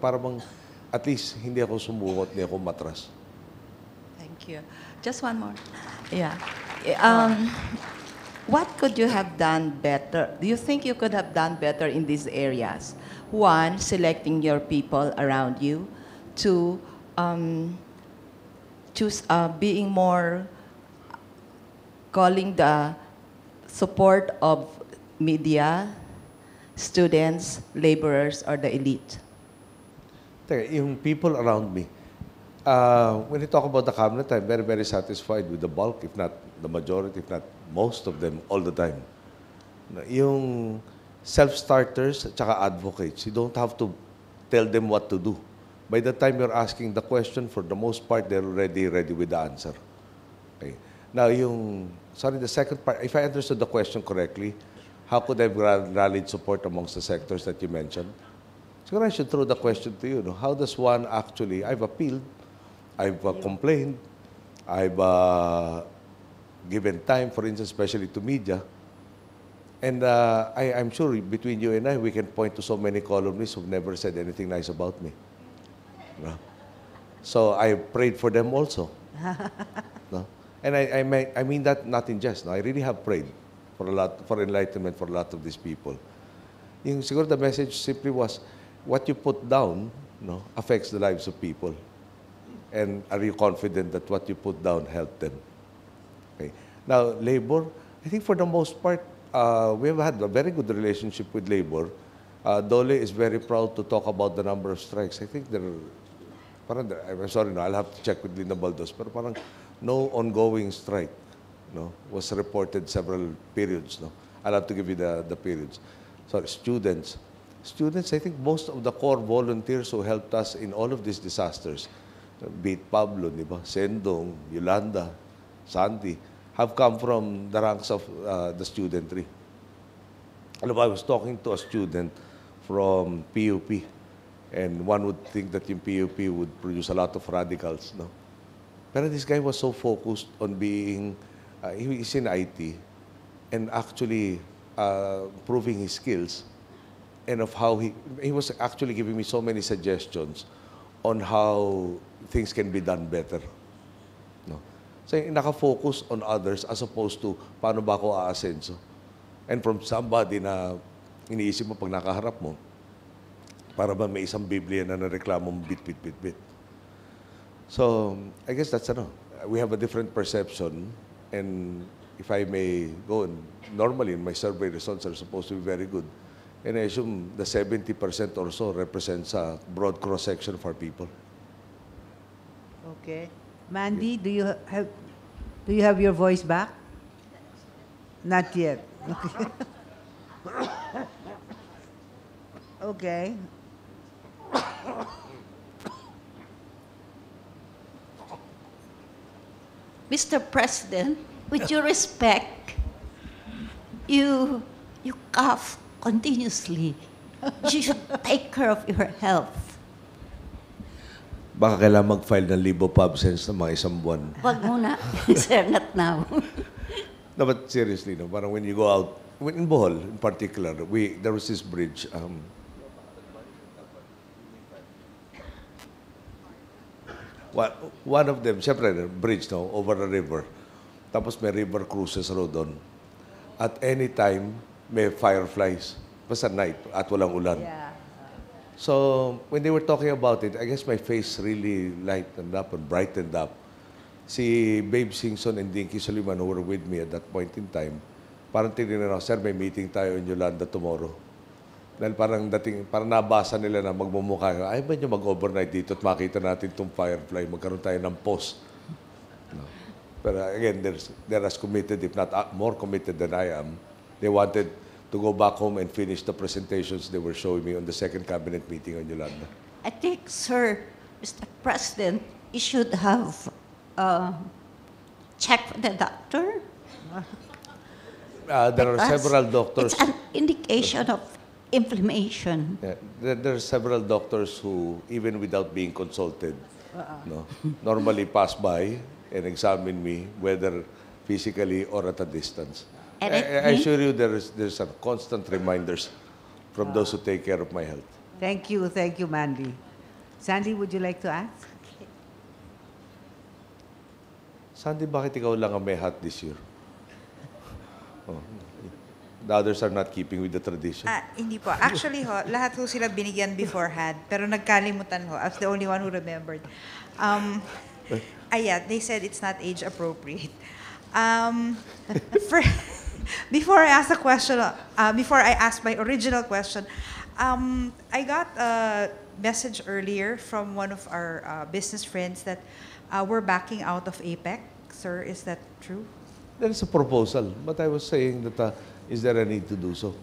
S6: parang at least hindi ako sumukot, hindi ako matras.
S11: Thank you. Just one more. Yeah. what could you have done better? Do you think you could have done better in these areas? One, selecting your people around you. Two, being more, calling the support of media, students, laborers, or the elite.
S6: Teka, yung people around me, when you talk about the cabinet, I'm very, very satisfied with the bulk, if not the majority, if not most of them, all the time. Yung self-starters at saka advocates, you don't have to tell them what to do. By the time you're asking the question, for the most part, they're already ready with the answer. Okay. Now, the second part, if I understood the question correctly, how could I have rallied support amongst the sectors that you mentioned? So I should throw the question to you. No? How does one actually, I've appealed, I've complained, I've given time, for instance, especially to media. And I'm sure between you and I, we can point to so many columnists who've never said anything nice about me. No? So I prayed for them also. No? And I mean that not in jest. No? I really have prayed for enlightenment for a lot of these people. Yung siguro the message simply was, what you put down, no, affects the lives of people. And are you confident that what you put down helped them? Okay. Now, labor, I think for the most part, we have had a very good relationship with labor. Dole is very proud to talk about the number of strikes. I think I'm sorry, no, I'll have to check with Linda Baldos, pero parang no ongoing strike, no, was reported several periods. No? I'll have to give you the periods. Sorry, students. Students, I think most of the core volunteers who helped us in all of these disasters, be it Pablo, di ba? Sendong, Yolanda, Sandy, have come from the ranks of the studentry. I was talking to a student from PUP, and one would think that yung PUP would produce a lot of radicals, no? But this guy was so focused on being, he's in IT, and actually proving his skills, and of how he was actually giving me so many suggestions on how things can be done better. No? So, naka-focus on others as opposed to paano ba ako aasenso. And from somebody na iniisip mo pag nakaharap mo, para ba may isang Biblia na nareklamo mo bit. So, I guess that's we have a different perception, and if I may go, normally my survey results are supposed to be very good. And I assume the 70% or so represents a broad cross-section of our people.
S3: Okay. Mandy, do you have your voice back? Not yet. Okay. Okay.
S12: Mr. President, with due respect, you cough continuously. You should take care of your health.
S6: Baka kailangan mag-file ng leave of absence ng mga isang buwan.
S12: Wag muna, sir, not now.
S6: No, but seriously, no, parang when you go out, in Bohol in particular, there was this bridge. One of them, syempre, bridge, no, over a river. Tapos may river cruises road doon. At any time, may fireflies. Basta night, at walang ulan.
S3: Yeah.
S6: So, when they were talking about it, I guess my face really lightened up and brightened up. Si Babe Singson and Dinky Soliman, who were with me at that point in time, parang tinignan ako, sir, may meeting tayo in Yolanda tomorrow. Dahil parang nabasa nila na magmumukha, ay ba nyo mag-overnight dito at makita natin itong firefly, magkaroon tayo ng post. No. But again, they're as committed, if not more committed than I am. They wanted to go back home and finish the presentations they were showing me on the second cabinet meeting on Yolanda.
S12: I think, sir, Mr. President, you should have checked the doctor.
S6: There are several doctors.
S12: It's an indication of inflammation.
S6: Yeah, there are several doctors who, even without being consulted, no, normally pass by and examine me, whether physically or at a distance. I assure you there's some constant reminders from those who take care of my health.
S3: Thank you, Mandy. Sandy, would you like to ask?
S6: Sandy, bakit ikaw lang ang may hat this year? Oh. The others are not keeping with the tradition.
S13: Hindi po. Actually ho, lahat ho sila binigyan beforehand, pero nagkalimutan ho. I was the only one who remembered. Yeah, they said it's not age appropriate. For, before I ask the question, before I ask my original question, I got a message earlier from one of our business friends that we're backing out of APEC. Sir, is that true?
S6: There is a proposal, but I was saying that is there a need to do so?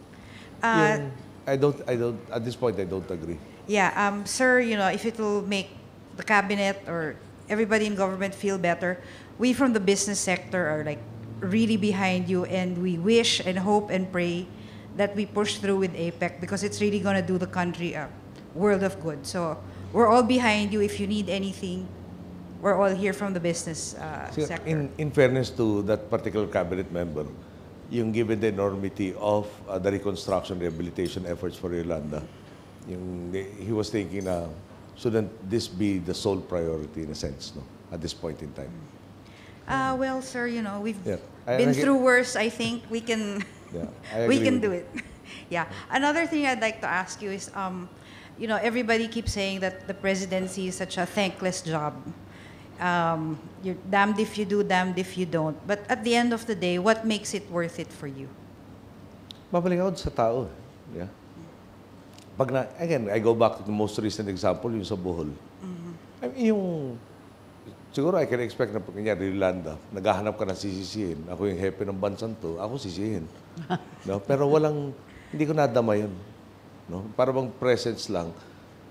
S6: I don't, at this point, I don't agree.
S13: Yeah, sir, you know, if it will make the cabinet or everybody in government feel better, we from the business sector are like really behind you, and we wish and hope and pray that we push through with APEC because it's really going to do the country a world of good. So we're all behind you. If you need anything, we're all here from the business sector.
S6: In fairness to that particular cabinet member, yung given the enormity of the reconstruction rehabilitation efforts for Yolanda, he was thinking shouldn't this be the sole priority in a sense, no, at this point in time?
S13: Well, sir, you know, we've been through worse. I think we can we can do it. Yeah. Another thing I'd like to ask you is, you know, everybody keeps saying that the presidency is such a thankless job. You're damned if you do, damned if you don't. But at the end of the day, what makes it worth it for you?
S6: Babalik ako sa tao. Yeah. Again, I go back to the most recent example, yung sa Bohol. I mean, siguro I can expect na pag kanyari, Yolanda, naghahanap ka na sisisihin. Ako yung hepe ng bansang to, ako sisihin. No? Pero hindi ko nadama yun. No? Para bang presence lang,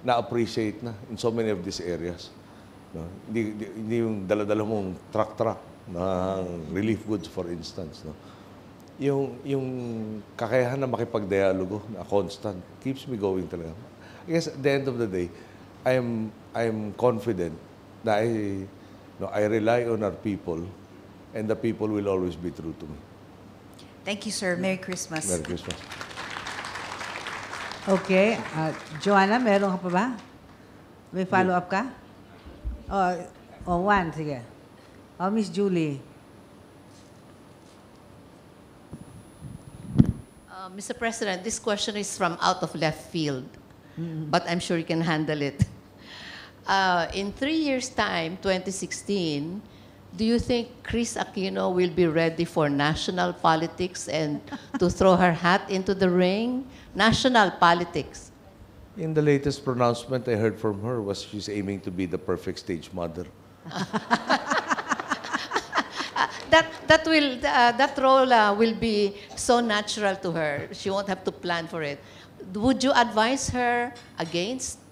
S6: na-appreciate na in so many of these areas. No? Hindi yung dala-dala mong truck ng relief goods, for instance. No? Yung kakayahan na makipagdialogo na constant keeps me going talaga. I guess at the end of the day, I am confident that I rely on our people, and the people will always be true to me.
S13: Thank you, sir. Merry Christmas.
S6: Merry Christmas.
S3: Okay. Joanna, meron ka pa ba? May follow-up ka? One, sige. Miss Julie.
S7: Mr. President, this question is from out of left field, but I'm sure you can handle it. In 3 years' time, 2016, do you think Chris Aquino will be ready for national politics and to throw her hat into the ring? National politics.
S6: In the latest pronouncement I heard from her was she's aiming to be the perfect stage mother.
S7: That role will be so natural to her. She won't have to plan for it. Would you advise her against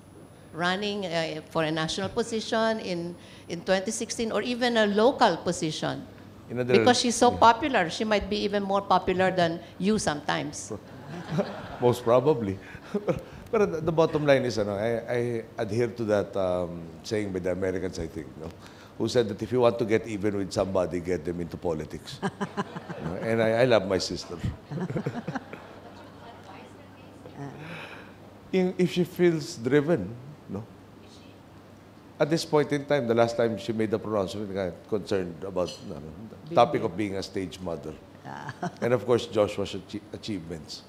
S7: running for a national position in 2016 or even a local position? Because she's so popular, she might be even more popular than you sometimes.
S6: Most probably. But the bottom line is, I adhere to that saying by the Americans, I think, who said that if you want to get even with somebody, get them into politics. And I love my sister. If she feels driven, at this point in time, the last time she made the pronouncement, concerned about the topic of being a stage mother. And of course, Joshua's achievements.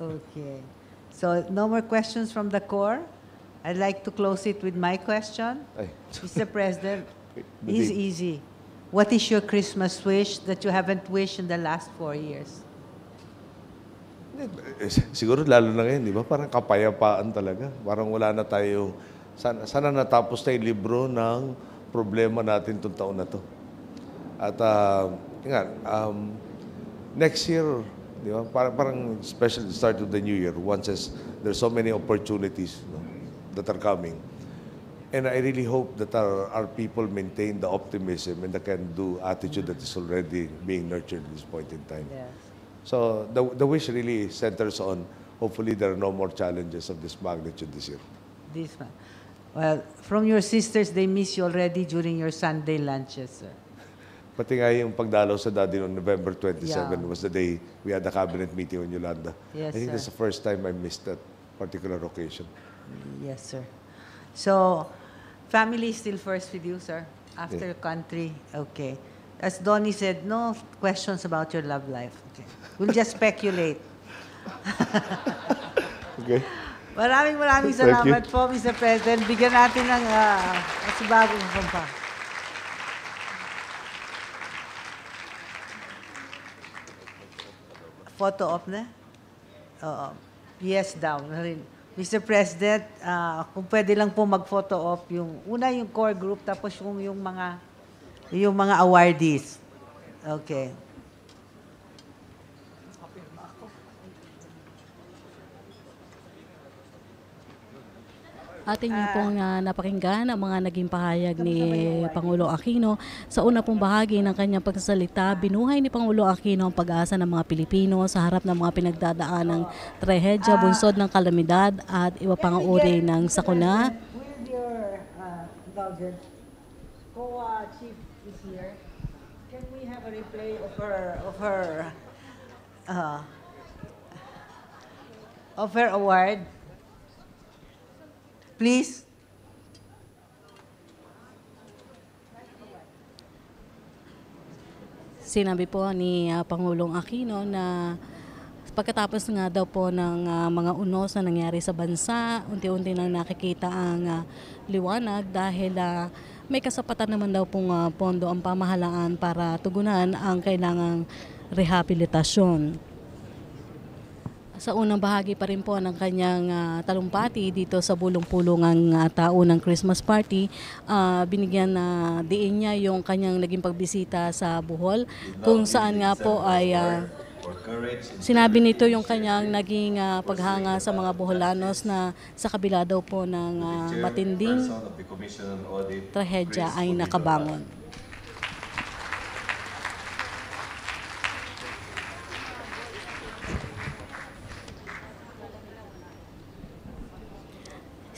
S3: Okay. So no more questions from the core. I'd like to close it with my question. Mr. President, it's easy. What is your Christmas wish that you haven't wished in the last 4 years?
S6: Siguro lalo na ngayon, di ba? Parang kapayapaan talaga. Parang wala na tayo. Sana natapos na yung libro ng problema natin itong taon na to. At next year, di ba? Parang especially the start of the new year, one says there's so many opportunities that are coming. And I really hope that our people maintain the optimism and the can-do attitude that is already being nurtured at this point in time.
S3: Yes.
S6: So the wish really centers on hopefully there are no more challenges of this magnitude this year.
S3: This one. Well, from your sisters, they miss you already during your Sunday lunches, sir.
S6: Pati nga yung pagdalaw sa daddy on November 27 was the day we had the cabinet meeting on Yolanda.
S3: Yes,
S6: I think
S3: sir.
S6: that's the first time I missed that particular occasion.
S3: Yes, sir. So, family is still first with you, sir? After country? Okay. As Donnie said, no questions about your love life. Okay. We'll just speculate.
S6: Okay.
S3: Maraming
S6: Thank you.
S3: salamat po, Mr. President. Bigyan natin ng mas bagong kumpa. Photo op na? Oo. Yes daw. Mr. President, kung pwede lang po mag-photo op yung yung core group tapos yung mga awardees. Okay.
S1: Atin niyo pong napakinggan ang mga naging pahayag ni Pangulong Aquino. Sa una pong bahagi ng kanyang pagsasalita, binuhay ni Pangulong Aquino ang pag-asa ng mga Pilipino sa harap ng mga pinagdadaanang trahedya, bunsod ng kalamidad at iba pang uri ng sakuna.
S3: With your indulgence, Co-Chief is here. Can we have a replay of her award? Please.
S1: Sinabi po ni Pangulong Aquino na pagkatapos nga daw po ng mga unos na nangyari sa bansa, unti-unti nang nakikita ang liwanag dahil may kasapatan naman daw pong pondo ang pamahalaan para tugunan ang kailangang rehabilitasyon. Sa unang bahagi pa rin po ng kanyang talumpati dito sa Bulong Pulungan taunang Christmas party, binigyan na diin niya yung kanyang naging pagbisita sa Bohol, kung saan nga po ay sinabi nito yung kanyang naging paghanga sa mga Boholanos na sa kabila daw po ng matinding trahedya ay nakabangon.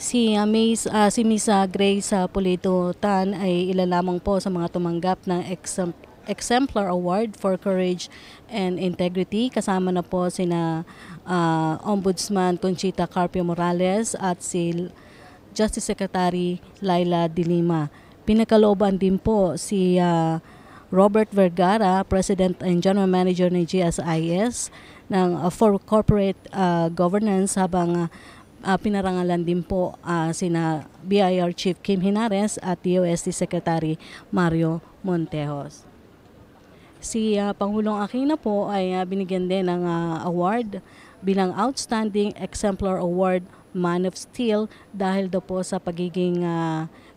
S1: Si Miss Grace Polito Tan ay ilalamang po sa mga tumanggap ng Exemplar Award for Courage and Integrity. Kasama na po sina Ombudsman Conchita Carpio Morales at si Justice Secretary Laila de Lima. Pinakalooban din po si Robert Vergara, President and General Manager ng GSIS for Corporate Governance, habang pinarangalan din po sina BIR Chief Kim Hinares at DOST Secretary Mario Montejos. Si Pangulong Aquino po ay binigyan din ng award bilang Outstanding Exemplar Award Man of Steel dahil daw po sa pagiging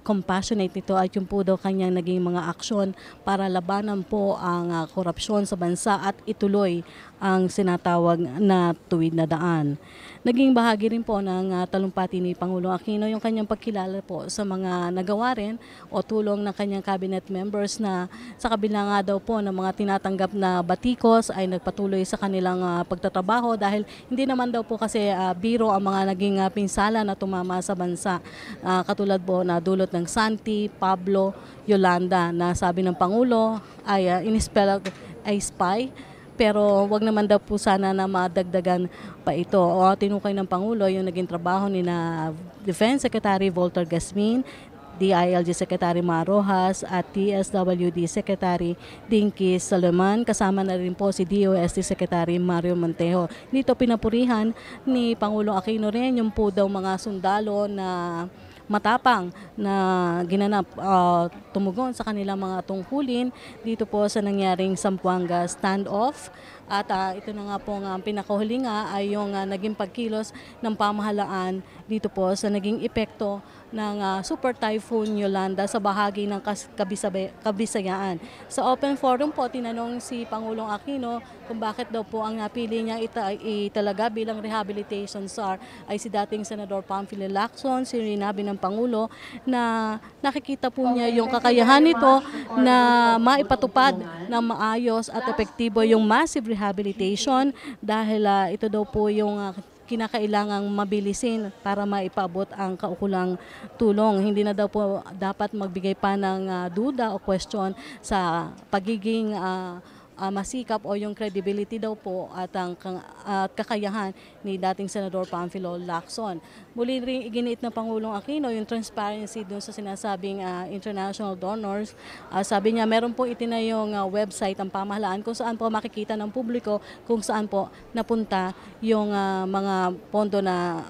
S1: compassionate nito at yung po daw kanyang naging mga aksyon para labanan po ang korupsyon sa bansa at ituloy ang sinatawag na tuwid na daan. Naging bahagi rin po ng talumpati ni Pangulong Aquino yung kanyang pagkilala po sa mga nagawa rin o tulong ng kanyang cabinet members na sa kabila nga daw po ng mga tinatanggap na batikos ay nagpatuloy sa kanilang pagtatrabaho dahil hindi naman daw po kasi biro ang mga naging pinsala na tumama sa bansa. Katulad po na dulot ng Santi, Pablo, Yolanda na sabi ng Pangulo ay inispell ay spy. Pero wag naman daw po sana na madagdagan pa ito. O tinukay ng Pangulo yung naging trabaho ni na Defense Secretary Volter Gasmin, DILG Secretary Marojas at TSWD Secretary Dinky Salaman. Kasama na rin po si DOST Secretary Mario Montejo. Dito pinapurihan ni Pangulong Aquino rin yung po daw mga sundalo na matapang na ginanap tumugon sa kanilang mga tungkulin dito po sa nangyaring Zamboanga standoff. At ito na nga po ang pinakahuli nga ay yung naging pagkilos ng pamahalaan dito po sa naging epekto ng Super Typhoon Yolanda sa bahagi ng Kabisayaan. Sa open forum po, tinanong si Pangulong Aquino kung bakit daw po ang napili niya italaga bilang rehabilitation czar ay si dating Senador Pamphilio Lacson. Sinabi ng Pangulo na nakikita po niya yung kakayahan nito na maipatupad ng maayos at epektibo yung massive rehabilitation dahil ito daw po yung kinakailangang mabilisin para maipaabot ang kaukulang tulong. Hindi na daw po dapat magbigay pa ng duda o question sa pagiging masikap o yung credibility daw po at at kakayahan ni dating Senador Pamphilo Lacson. Muli rin iginiit ng Pangulong Aquino yung transparency dun sa sinasabing international donors. Sabi niya meron po itinayong website ang pamahalaan kung saan po makikita ng publiko kung saan po napunta yung mga pondo na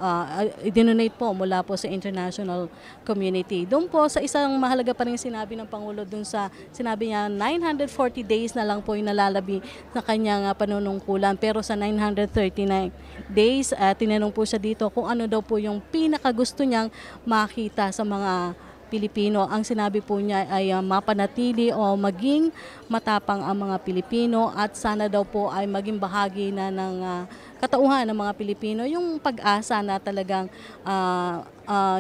S1: i-donate po mula po sa international community. Doon po sa isang mahalaga pa rin sinabi ng Pangulo dun sa sinabi niya 940 days na lang po yung nalalabi sa kanyang panunungkulan, pero sa 939 days tinanong po siya dito kung ano daw po yung pinakagusto niyang makita sa mga Pilipino. Ang sinabi po niya ay mapanatili o maging matapang ang mga Pilipino at sana daw po ay maging bahagi na ng katauhan ng mga Pilipino yung pag-asa na talagang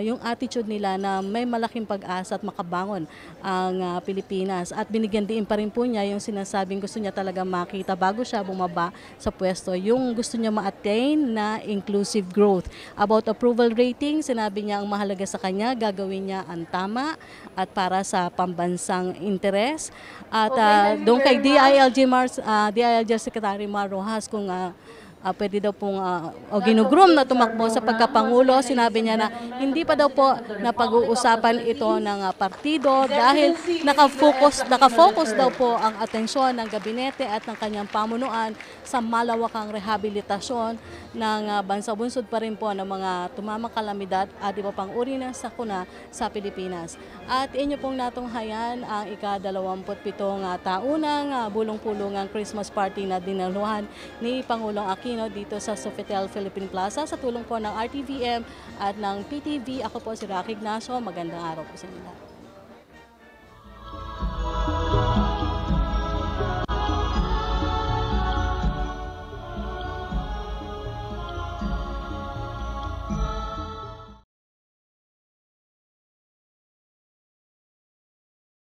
S1: yung attitude nila na may malaking pag-asa at makabangon ang Pilipinas. At binigyan din pa rin po niya yung sinasabing gusto niya talaga makita bago siya bumaba sa pwesto, yung gusto niya ma-attain na inclusive growth. About approval rating, sinabi niya ang mahalaga sa kanya, gagawin niya ang tama at para sa pambansang interes. At doon kay DILG Secretary Mar Rojas kung pwede daw pong ginugroom na tumakbo sa pagkapangulo. Sinabi niya na hindi pa daw po napag-uusapan ito ng partido dahil nakafocus daw po ang atensyon ng gabinete at ng kanyang pamunuan sa malawakang rehabilitasyon ng bansa. Bunsod pa rin po ng mga tumamang kalamidad at iba pang uri ng sakuna sa Pilipinas. At inyo pong natunghayan ang ika-27 taunang Bulong Pulungan Christmas Party na dinaluhan ni Pangulong Aquino dito sa Sofitel Philippine Plaza sa tulong po ng RTVM at ng PTV. Ako po si Rocky Ignacio. Magandang araw po sa inyo.